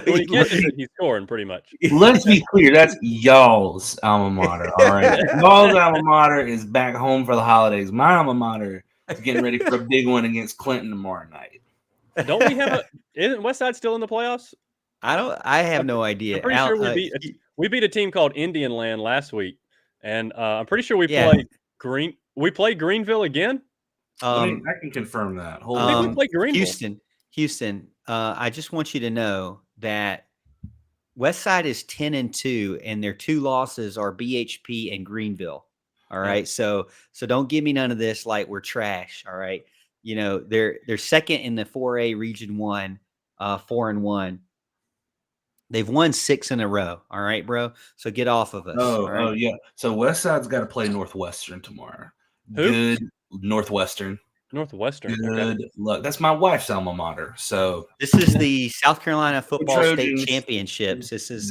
Speaker 2: scoring pretty much.
Speaker 3: Let's be clear, that's y'all's alma mater. All right, y'all's alma mater is back home for the holidays. My alma mater is getting ready for a big one against Clinton tomorrow night.
Speaker 2: Don't we have isn't Westside still in the playoffs?
Speaker 1: I have no idea.
Speaker 2: I'm pretty sure we beat a team called Indian Land last week, and I'm pretty sure we played Greenville again.
Speaker 3: I can confirm that.
Speaker 2: I think we played Greenville.
Speaker 1: Houston, I just want you to know that Westside is 10-2, and their 2 losses are BHP and Greenville. All
Speaker 3: Yeah.
Speaker 1: right. So don't give me none of this like we're trash. All right. You know, they're second in the 4A Region 1, 4-1. They've won 6 in a row. All right, bro. So get off of us. All right.
Speaker 3: Yeah. So Westside's got to play Northwestern tomorrow.
Speaker 2: Who?
Speaker 3: Good Northwestern.
Speaker 2: Northwestern.
Speaker 3: Good luck. That's my wife's alma mater. So
Speaker 1: This is the South Carolina Football State
Speaker 3: Trojans.
Speaker 1: Championships. This is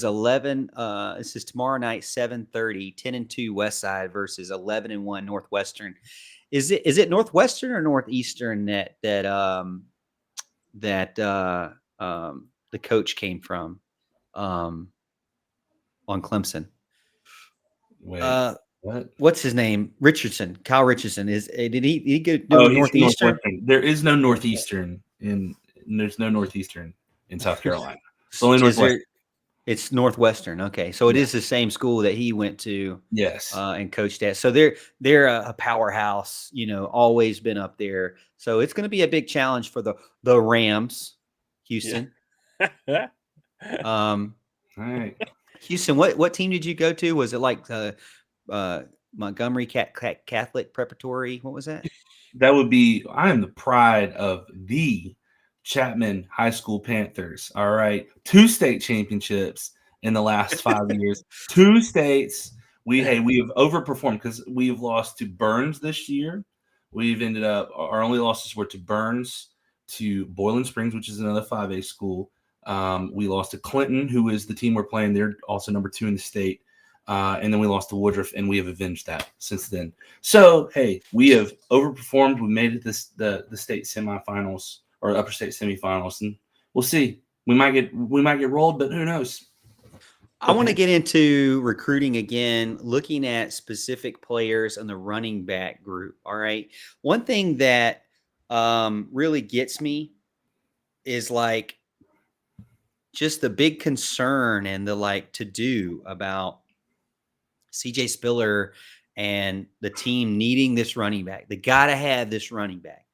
Speaker 1: 11 this is tomorrow night 7:30, 10-2 Westside versus 11-1 Northwestern. Is it Northwestern or Northeastern that the coach came from on Clemson?
Speaker 3: Wait, what?
Speaker 1: What's his name? Richardson. Kyle Richardson. Did he go
Speaker 3: Oh, he's
Speaker 1: Northeastern?
Speaker 3: Northwestern. There is no Northeastern there's no Northeastern in South Carolina. It's only Northwestern.
Speaker 1: It's Northwestern. Okay, so it
Speaker 3: Yeah.
Speaker 1: is the same school that he went to.
Speaker 3: Yes.
Speaker 1: And coached at. So they're a powerhouse. You know, always been up there. So it's going to be a big challenge for the Rams, Houston.
Speaker 2: Yeah.
Speaker 3: All right.
Speaker 1: Houston. What team did you go to? Was it like Montgomery Catholic Preparatory? What was that?
Speaker 3: That would be, I am the pride of the Chapman High School Panthers. All right. 2 state championships in the last 5 years. 2 states. We have overperformed because we've lost to Burns this year. We've ended up, our only losses were to Burns, to Boiling Springs, which is another 5A school. We lost to Clinton, who is the team we're playing. They're also number 2 in the state. And then we lost to Woodruff, and we have avenged that since then. So, hey, we have overperformed. We made it the state semifinals or upper state semifinals, and we'll see. We might get rolled, but who knows?
Speaker 1: I want to get into recruiting again, looking at specific players on the running back group. All right. One thing that really gets me is like just the big concern and the like to do about CJ Spiller and the team needing this running back. They got to have this running back.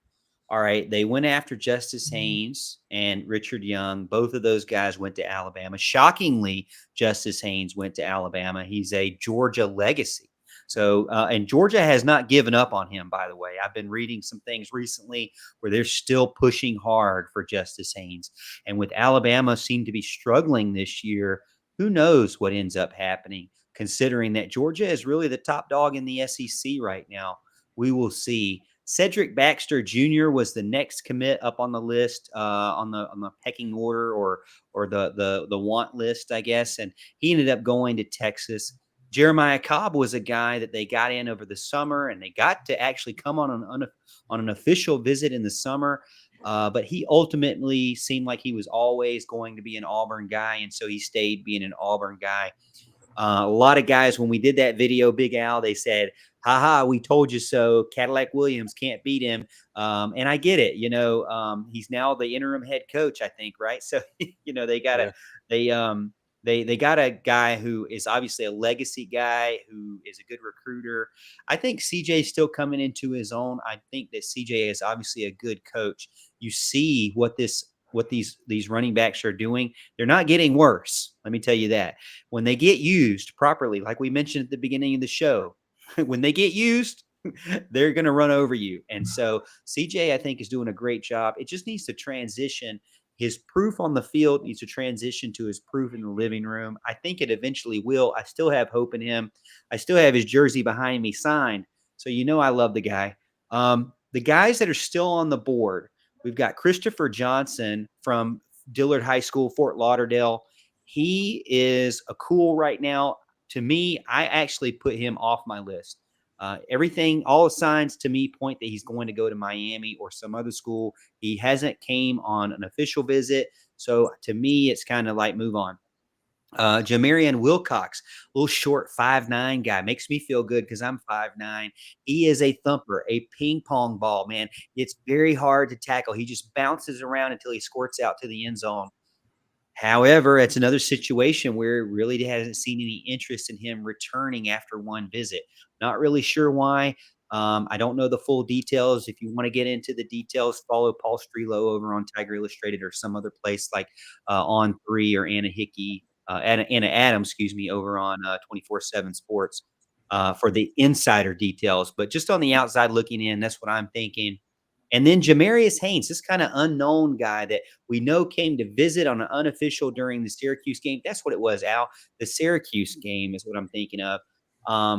Speaker 1: All right. They went after Justice Haynes and Richard Young. Both of those guys went to Alabama. Shockingly, Justice Haynes went to Alabama. He's a Georgia legacy. So, and Georgia has not given up on him, by the way. I've been reading some things recently where they're still pushing hard for Justice Haynes. And with Alabama seem to be struggling this year, who knows what ends up happening, considering that Georgia is really the top dog in the SEC right now. We will see. Cedric Baxter Jr. was the next commit up on the list, on the pecking order or the want list, I guess. And he ended up going to Texas. Jeremiah Cobb was a guy that they got in over the summer, and they got to actually come on an official visit in the summer. But he ultimately seemed like he was always going to be an Auburn guy, and so he stayed being an Auburn guy. A lot of guys, when we did that video, Big Al, they said, haha, we told you so. Cadillac Williams can't beat him. And I get it. You know, he's now the interim head coach, I think, right? So, you know, they got they got a guy who is obviously a legacy guy who is a good recruiter. I think CJ is still coming into his own. I think that CJ is obviously a good coach. You see what these running backs are doing. They're not getting worse. Let me tell you that. When they get used properly, like we mentioned at the beginning of the show, when they get used, they're going to run over you. And so CJ, I think, is doing a great job. It just needs to transition. His proof on the field needs to transition to his proof in the living room. I think it eventually will. I still have hope in him. I still have his jersey behind me signed. So, you know, I love the guy. The guys that are still on the board, we've got Christopher Johnson from Dillard High School, Fort Lauderdale. He is a cool right now. To me, I actually put him off my list. All the signs to me point that he's going to go to Miami or some other school. He hasn't came on an official visit. So to me, it's kind of like move on. Jamarian Wilcox, little short 5'9" guy, makes me feel good because I'm 5'9". He is a thumper, a ping pong ball, man. It's very hard to tackle. He just bounces around until he squirts out to the end zone. However, it's another situation where it really hasn't seen any interest in him returning after one visit. Not really sure why. I don't know the full details. If you want to get into the details, follow Paul Strelo over on Tiger Illustrated or some other place like On 3 or Anna Hickey, Anna Adams, excuse me, over on 24/7 Sports for the insider details. But just on the outside looking in, that's what I'm thinking. And then Jamarius Haynes, this kind of unknown guy that we know came to visit on an unofficial during the Syracuse game. That's what it was, Al. The Syracuse game is what I'm thinking of,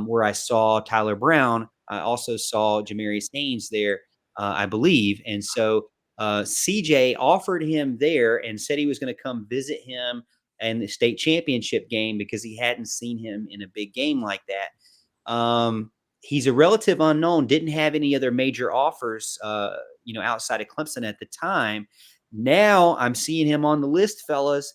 Speaker 1: where I saw Tyler Brown. I also saw Jamarius Haynes there, I believe. And so CJ offered him there and said he was going to come visit him in the state championship game because he hadn't seen him in a big game like that. He's a relative unknown, didn't have any other major offers, outside of Clemson at the time. Now I'm seeing him on the list, fellas,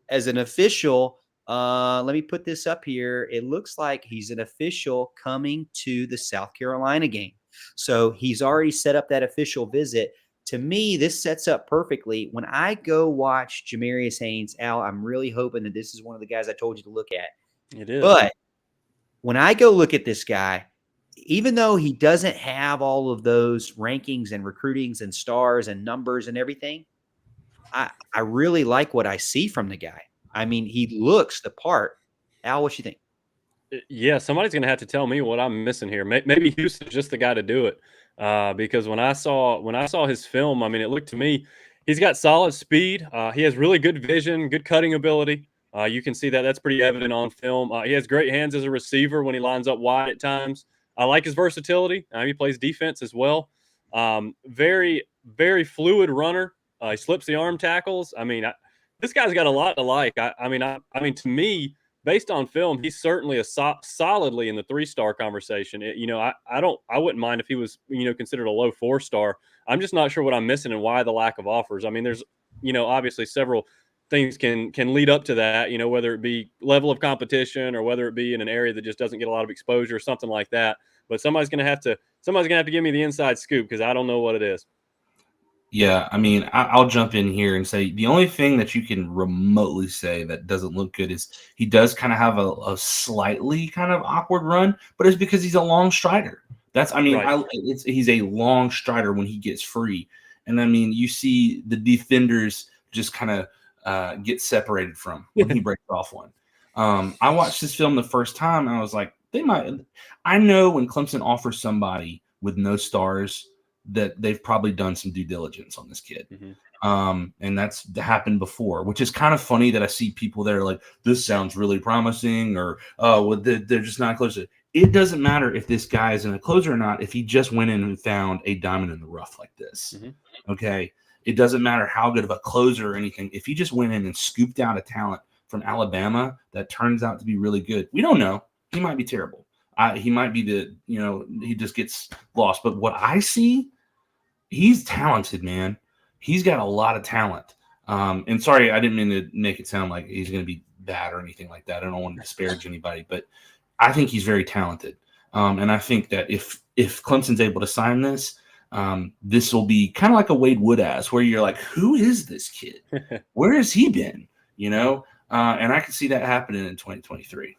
Speaker 1: as an official. Let me put this up here. It looks like he's an official coming to the South Carolina game. So he's already set up that official visit. To me, this sets up perfectly. When I go watch Jamarius Haynes, Al, I'm really hoping that this is one of the guys I told you to look at.
Speaker 2: It is.
Speaker 1: But when I go look at this guy, even though he doesn't have all of those rankings and recruitings and stars and numbers and everything, I really like what I see from the guy. I mean, he looks the part. Al, what you think?
Speaker 2: Yeah, somebody's going to have to tell me what I'm missing here. Maybe Houston's just the guy to do it. Because when I saw his film, I mean, it looked to me, he's got solid speed. He has really good vision, good cutting ability. You can see that. That's pretty evident on film. He has great hands as a receiver when he lines up wide at times. I like his versatility. He plays defense as well. Very, very fluid runner. He slips the arm tackles. I mean, this guy's got a lot to like. I mean, to me, based on film, he's certainly solidly in the 3-star conversation. I wouldn't mind if he was, considered a low 4-star. I'm just not sure what I'm missing and why the lack of offers. I mean, there's, obviously several things can lead up to that, whether it be level of competition or whether it be in an area that just doesn't get a lot of exposure or something like that. But somebody's going to have to give me the inside scoop because I don't know what it is.
Speaker 3: Yeah, I mean, I'll jump in here and say the only thing that you can remotely say that doesn't look good is he does kind of have a slightly kind of awkward run, but it's because he's a long strider. That's, I mean,
Speaker 2: Right.
Speaker 3: He's a long strider when he gets free. And I mean, you see the defenders just kind of get separated from when he breaks off one. I watched this film the first time and I was like, I know when Clemson offers somebody with no stars that they've probably done some due diligence on this kid.
Speaker 2: Mm-hmm.
Speaker 3: And that's happened before, which is kind of funny that I see people that are like, this sounds really promising, or, oh, well, they're just not close. It doesn't matter if this guy is in a closer or not, if he just went in and found a diamond in the rough like this.
Speaker 2: Mm-hmm.
Speaker 3: Okay. It doesn't matter how good of a closer or anything. If he just went in and scooped out a talent from Alabama that turns out to be really good, we don't know. He might be terrible. He might be he just gets lost. But what I see, he's talented, man. He's got a lot of talent. And sorry, I didn't mean to make it sound like he's going to be bad or anything like that. I don't want to disparage anybody, but I think he's very talented. And I think that if Clemson's able to sign this, this will be kind of like a Wade Wood-ass, where you're like, who is this kid? Where has he been? And I can see that happening in 2023.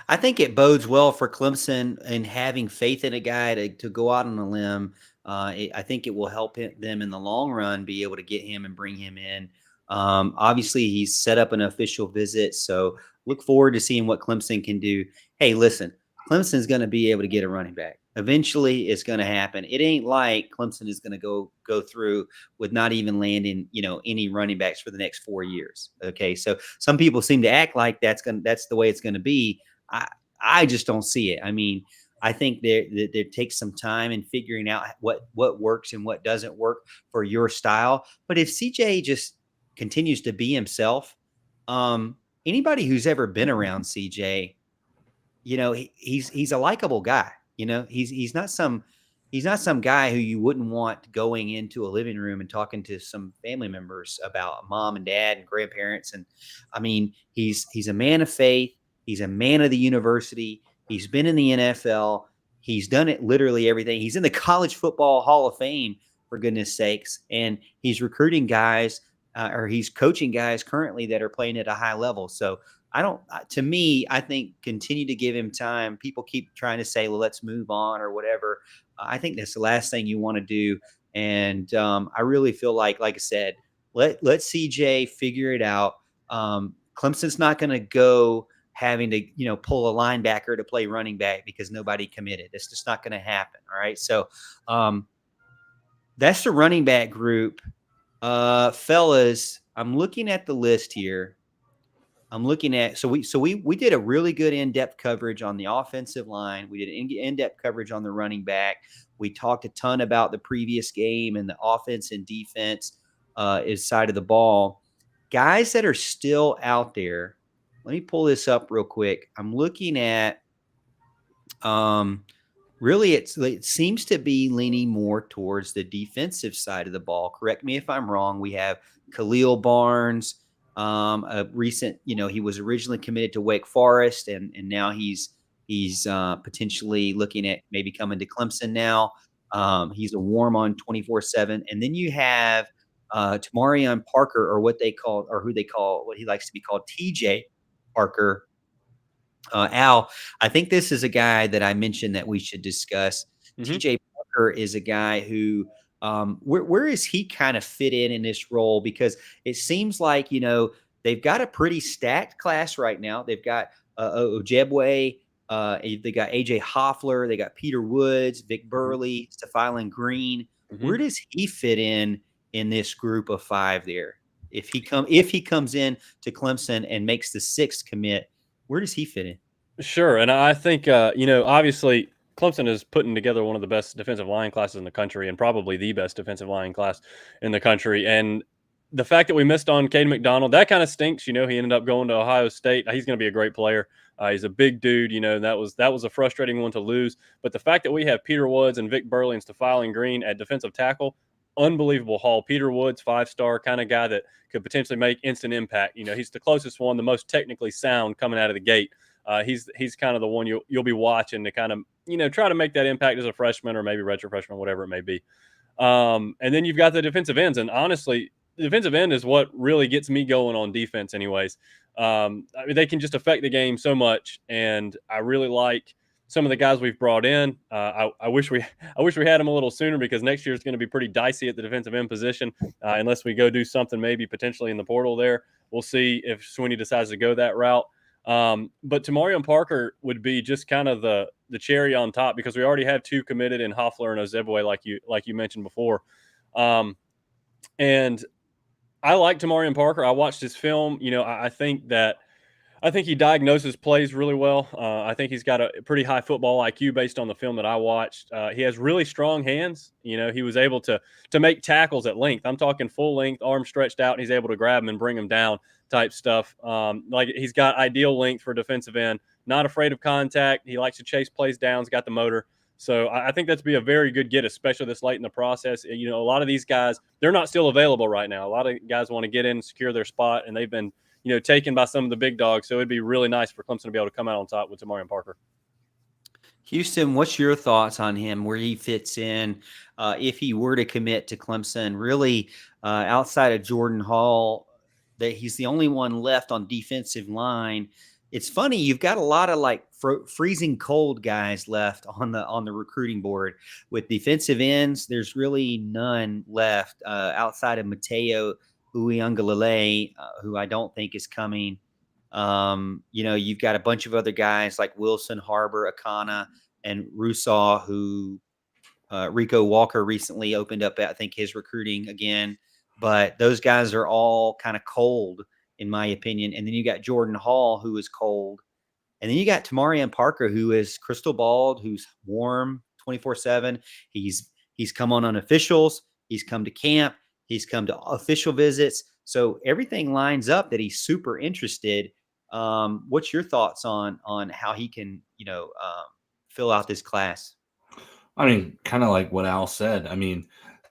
Speaker 1: I think it bodes well for Clemson and having faith in a guy to go out on a limb. I think it will help them in the long run be able to get him and bring him in. Obviously, he's set up an official visit, so look forward to seeing what Clemson can do. Hey, listen, Clemson's going to be able to get a running back. Eventually, it's going to happen. It ain't like Clemson is going to go through with not even landing, any running backs for the next 4 years. Okay, so some people seem to act like that's the way it's going to be. I just don't see it. I mean, I think there takes some time in figuring out what works and what doesn't work for your style. But if CJ just continues to be himself, anybody who's ever been around CJ, he's a likable guy. He's not some guy who you wouldn't want going into a living room and talking to some family members about, mom and dad and grandparents. And I mean, he's a man of faith. He's a man of the university. He's been in the NFL. He's done it literally everything. He's in the College Football Hall of Fame, for goodness sakes. And he's recruiting guys or he's coaching guys currently that are playing at a high level. So To me, I think continue to give him time. People keep trying to say, well, let's move on or whatever. I think that's the last thing you want to do. And I really feel like I said, let CJ figure it out. Clemson's not going to go having to, pull a linebacker to play running back because nobody committed. It's just not going to happen. All right. So that's the running back group. Fellas, I'm looking at the list here. I'm looking at we did a really good in-depth coverage on the offensive line. We did in-depth coverage on the running back. We talked a ton about the previous game and the offense and defense side of the ball. Guys that are still out there. Let me pull this up real quick. I'm looking at really it seems to be leaning more towards the defensive side of the ball. Correct me if I'm wrong. We have Khalil Barnes. A recent, he was originally committed to Wake Forest, and now he's potentially looking at maybe coming to Clemson now. He's a warm on 24/7, and then you have Tamarion Parker, or what he likes to be called, TJ Parker. Al, I think this is a guy that I mentioned that we should discuss.
Speaker 2: Mm-hmm.
Speaker 1: TJ Parker is a guy who. Where is he kind of fit in this role? Because it seems like, they've got a pretty stacked class right now. They've got Ojebwe, they got AJ Hoffler, they got Peter Woods, Vic Burley, Stephylan Green. Mm-hmm. Where does he fit in this group of five there? If he comes in to Clemson and makes the sixth commit, where does he fit in?
Speaker 2: Sure. And I think, obviously Clemson is putting together one of the best defensive line classes in the country, and probably the best defensive line class in the country. And the fact that we missed on Caden McDonald, that kind of stinks. He ended up going to Ohio State. He's going to be a great player. He's a big dude. That was a frustrating one to lose. But the fact that we have Peter Woods and Vic Burley and Stephylan Green at defensive tackle, unbelievable haul. Peter Woods, 5-star kind of guy that could potentially make instant impact. He's the closest one, the most technically sound coming out of the gate. He's kind of the one you'll be watching to kind of try to make that impact as a freshman or maybe redshirt freshman, whatever it may be. And then you've got the defensive ends, and honestly, the defensive end is what really gets me going on defense. Anyways, they can just affect the game so much, and I really like some of the guys we've brought in. I wish we had them a little sooner, because next year is going to be pretty dicey at the defensive end position unless we go do something maybe potentially in the portal there. We'll see if Swinney decides to go that route. But Tamarion Parker would be just kind of the cherry on top, because we already have two committed in Hoffler and Ozebwe, like you mentioned before. And I like Tamarion Parker. I watched his film. I think he diagnoses plays really well. I think he's got a pretty high football IQ based on the film that I watched. He has really strong hands. He was able to make tackles at length. I'm talking full length, arms stretched out, and he's able to grab them and bring them down type stuff. Like, he's got ideal length for defensive end, not afraid of contact. He likes to chase plays down. He's got the motor. So I think that's be a very good get, especially this late in the process. A lot of these guys, they're not still available right now. A lot of guys want to get in and secure their spot, and they've been taken by some of the big dogs. So it'd be really nice for Clemson to be able to come out on top with Tamarion Parker.
Speaker 1: Houston, what's your thoughts on him, where he fits in if he were to commit to Clemson? Really, outside of Jordan Hall, that he's the only one left on defensive line. It's funny, you've got a lot of freezing cold guys left on the recruiting board. With defensive ends, there's really none left outside of Mateo Uiagalelei, who I don't think is coming. You've got a bunch of other guys like Wilson, Harbor, Akana, and Rusaw, who Rico Walker recently opened up, I think, his recruiting again. But those guys are all kind of cold, in my opinion. And then you got Jordan Hall, who is cold. And then you got Tamarion Parker, who is crystal balled, who's warm 24/7. He's come on unofficials. He's come to camp. He's come to official visits. So everything lines up that he's super interested. What's your thoughts on how he can, fill out this class?
Speaker 3: I mean, kind of like what Al said. I mean,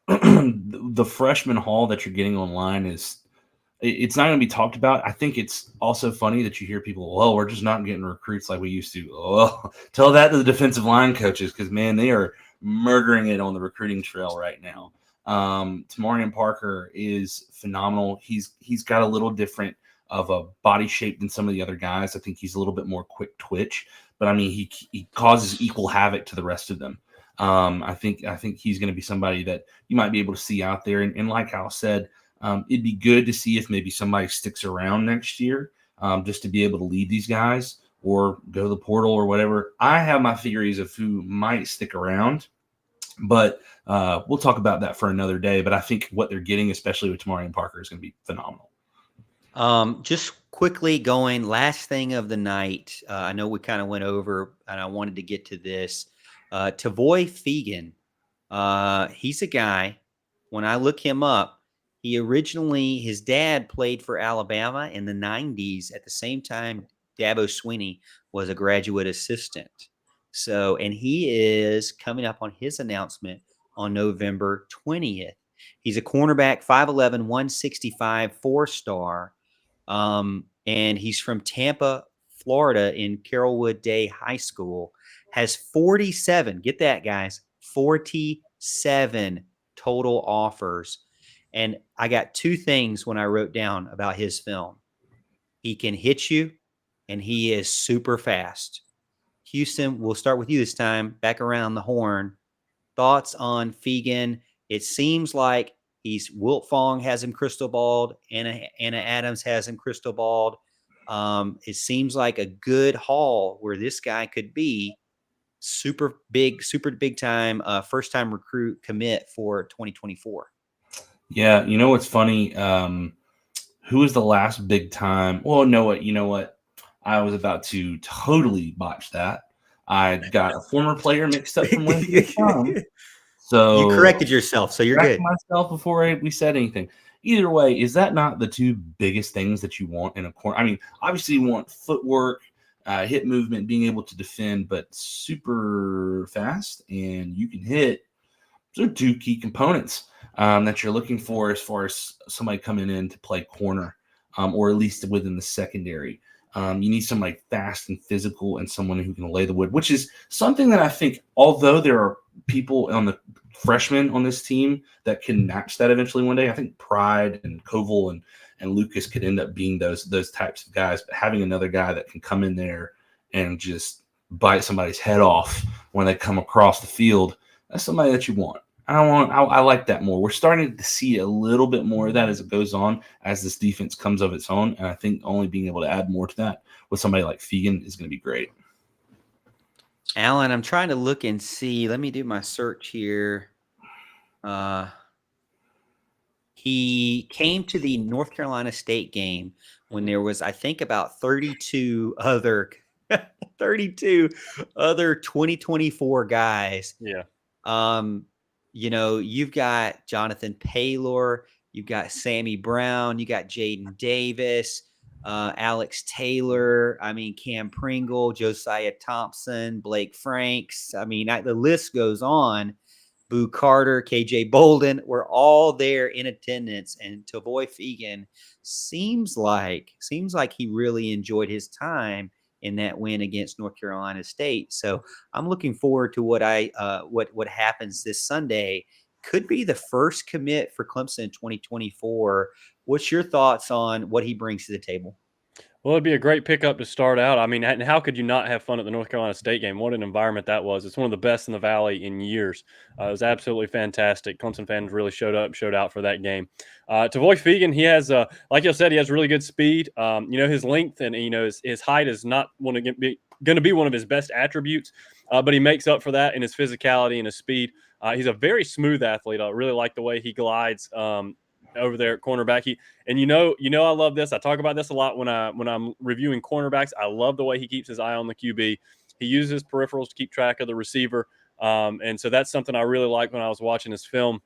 Speaker 3: the freshman haul that you're getting online it's not going to be talked about. I think it's also funny that you hear people, well, we're just not getting recruits like we used to. Oh, tell that to the defensive line coaches, because, man, they are murdering it on the recruiting trail right now. Tamarion Parker is phenomenal. He's got a little different a body shape than some of the other guys. I think he's a little bit more quick twitch, but I mean, he causes equal havoc to the rest of them. I think he's going to be somebody that you might be able to see out there. And like Al said, it'd be good to see if maybe somebody sticks around next year, just to be able to lead these guys or go to the portal or whatever. I have my theories of who might stick around, but we'll talk about that for another day. But I think what they're getting, especially with Tamarian Parker, is going to be phenomenal.
Speaker 1: Just quickly going, last thing of the night. I know we kind of went over, and I wanted to get to this. Tavoy Fegan, he's a guy. When I look him up, his dad played for Alabama in the 90s. At the same time, Dabo Swinney was a graduate assistant. So, and he is coming up on his announcement on November 20th. He's a cornerback, 5'11", 165, 4-star. And he's from Tampa, Florida, in Carrollwood Day High School. Has 47, get that, guys, 47 total offers. And I got two things when I wrote down about his film. He can hit you, and he is super fast. Houston, we'll start with you this time, back around the horn. Thoughts on Fegan? It seems like Wilt Fong has him crystal balled. Anna Adams has him crystal balled. It seems like a good haul where this guy could be super big time, first time recruit commit for 2024.
Speaker 3: Yeah, you know what's funny? Who was the last big time? Well, you know what? I was about to totally botch that. I got a former player mixed up from when he was young. So
Speaker 1: you corrected yourself, so you're good.
Speaker 3: Myself before we said anything. Either way, is that not the two biggest things that you want in a corner? I mean, obviously you want footwork, hip movement, being able to defend, but super fast and you can hit. Those are two key components that you're looking for as far as somebody coming in to play corner, or at least within the secondary. You need somebody fast and physical and someone who can lay the wood, which is something that I think, although there are people on the freshmen on this team that can match that eventually one day, I think Pride and Koval and Lucas could end up being those types of guys. But having another guy that can come in there and just bite somebody's head off when they come across the field, that's somebody that you want. I like that more. We're starting to see a little bit more of that as it goes on, as this defense comes of its own. And I think only being able to add more to that with somebody like Fegan is going to be great.
Speaker 1: Alan, I'm trying to look and see. Let me do my search here. He came to the North Carolina State game when there was, I think, about 32 other 2024 guys.
Speaker 2: Yeah.
Speaker 1: You know, you've got Jonathan Paylor, you've got Sammy Brown, you got Jaden Davis, Alex Taylor, Cam Pringle, Josiah Thompson, Blake Franks. The list goes on. Boo Carter, KJ Bolden, we're all there in attendance. And Tavoy Fegan seems like he really enjoyed his time in that win against North Carolina State. So I'm looking forward to what happens this Sunday. Could be the first commit for Clemson in 2024. What's your thoughts on what he brings to the table?
Speaker 2: Well, it'd be a great pickup to start out. And how could you not have fun at the North Carolina State game? What an environment that was. It's one of the best in the Valley in years. It was absolutely fantastic. Clemson fans really showed out for that game. Tavoy Fegan, he has, like you said, he has really good speed. His length and, his height is not going to be one of his best attributes, but he makes up for that in his physicality and his speed. He's a very smooth athlete. I really like the way he glides over there at cornerback. I love this. I talk about this a lot when I'm reviewing cornerbacks. I love the way he keeps his eye on the QB. He uses peripherals to keep track of the receiver. And so that's something I really like when I was watching his film.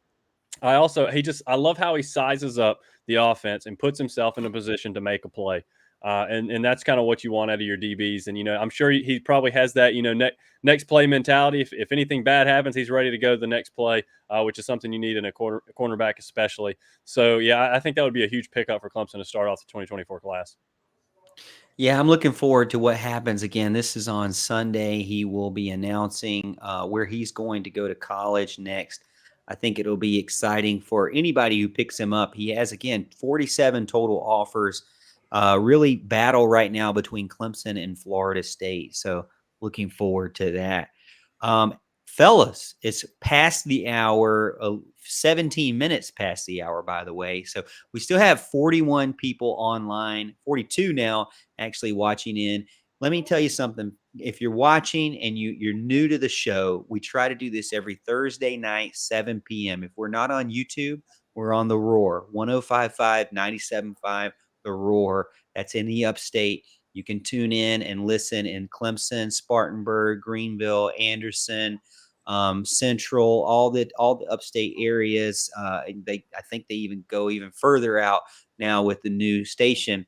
Speaker 2: I love how he sizes up the offense and puts himself in a position to make a play. And that's kind of what you want out of your DBs. And, I'm sure he probably has that, next play mentality. If anything bad happens, he's ready to go to the next play, which is something you need in a cornerback especially. So, yeah, I think that would be a huge pickup for Clemson to start off the 2024 class.
Speaker 1: Yeah, I'm looking forward to what happens. Again, this is on Sunday. He will be announcing where he's going to go to college next. I think it'll be exciting for anybody who picks him up. He has, again, 47 total offers. really battle right now between Clemson and Florida State. So looking forward to that. Fellas, it's past the hour, 17 minutes past the hour, by the way. So we still have 41 people online, 42 now actually watching in. Let me tell you something. If you're watching and you're new to the show, we try to do this every Thursday night, 7 p.m. If we're not on YouTube, we're on the Roar, 105.5, 97.5, the Roar. That's in the upstate. You can tune in and listen in Clemson, Spartanburg, Greenville, Anderson, Central, all the upstate areas. I think they even go even further out now with the new station.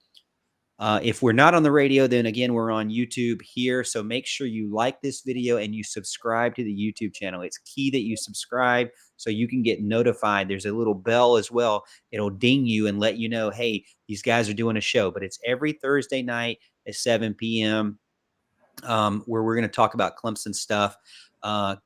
Speaker 1: If we're not on the radio, then again, we're on YouTube here. So make sure you like this video and you subscribe to the YouTube channel. It's key that you subscribe so you can get notified. There's a little bell as well. It'll ding you and let you know, hey, these guys are doing a show. But it's every Thursday night at 7 p.m. Where we're going to talk about Clemson stuff,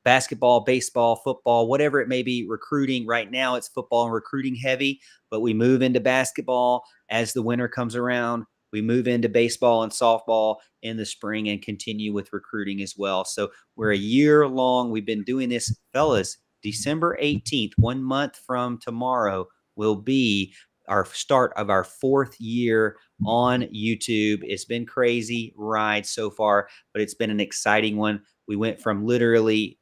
Speaker 1: basketball, baseball, football, whatever it may be, recruiting. Right now it's football and recruiting heavy, but we move into basketball as the winter comes around. We move into baseball and softball in the spring and continue with recruiting as well. So we're a year long. We've been doing this, fellas. December 18th, 1 month from tomorrow, will be our start of our 4th year on YouTube. It's been crazy ride so far, but it's been an exciting one. We went from literally,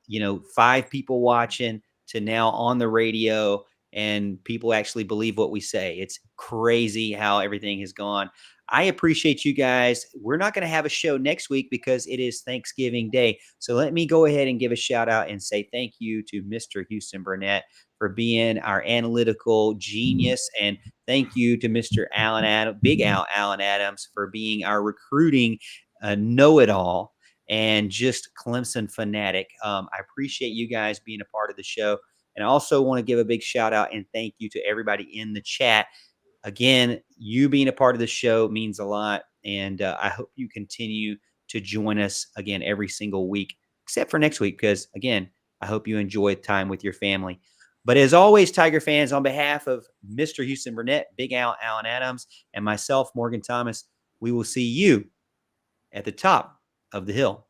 Speaker 1: 5 people watching to now on the radio, and people actually believe what we say. It's crazy how everything has gone. I appreciate you guys. We're not going to have a show next week because it is Thanksgiving Day. So let me go ahead and give a shout out and say thank you to Mr. Houston Burnett for being our analytical genius. And thank you to Mr. Big Al Allen Adams, for being our recruiting know-it-all and just Clemson fanatic. I appreciate you guys being a part of the show. And I also want to give a big shout out and thank you to everybody in the chat. Again, you being a part of the show means a lot. And I hope you continue to join us again every single week, except for next week, because again, I hope you enjoy time with your family. But as always, Tiger fans, on behalf of Mr. Houston Burnett, Big Al Allen Adams, and myself, Morgan Thomas, we will see you at the top of the hill.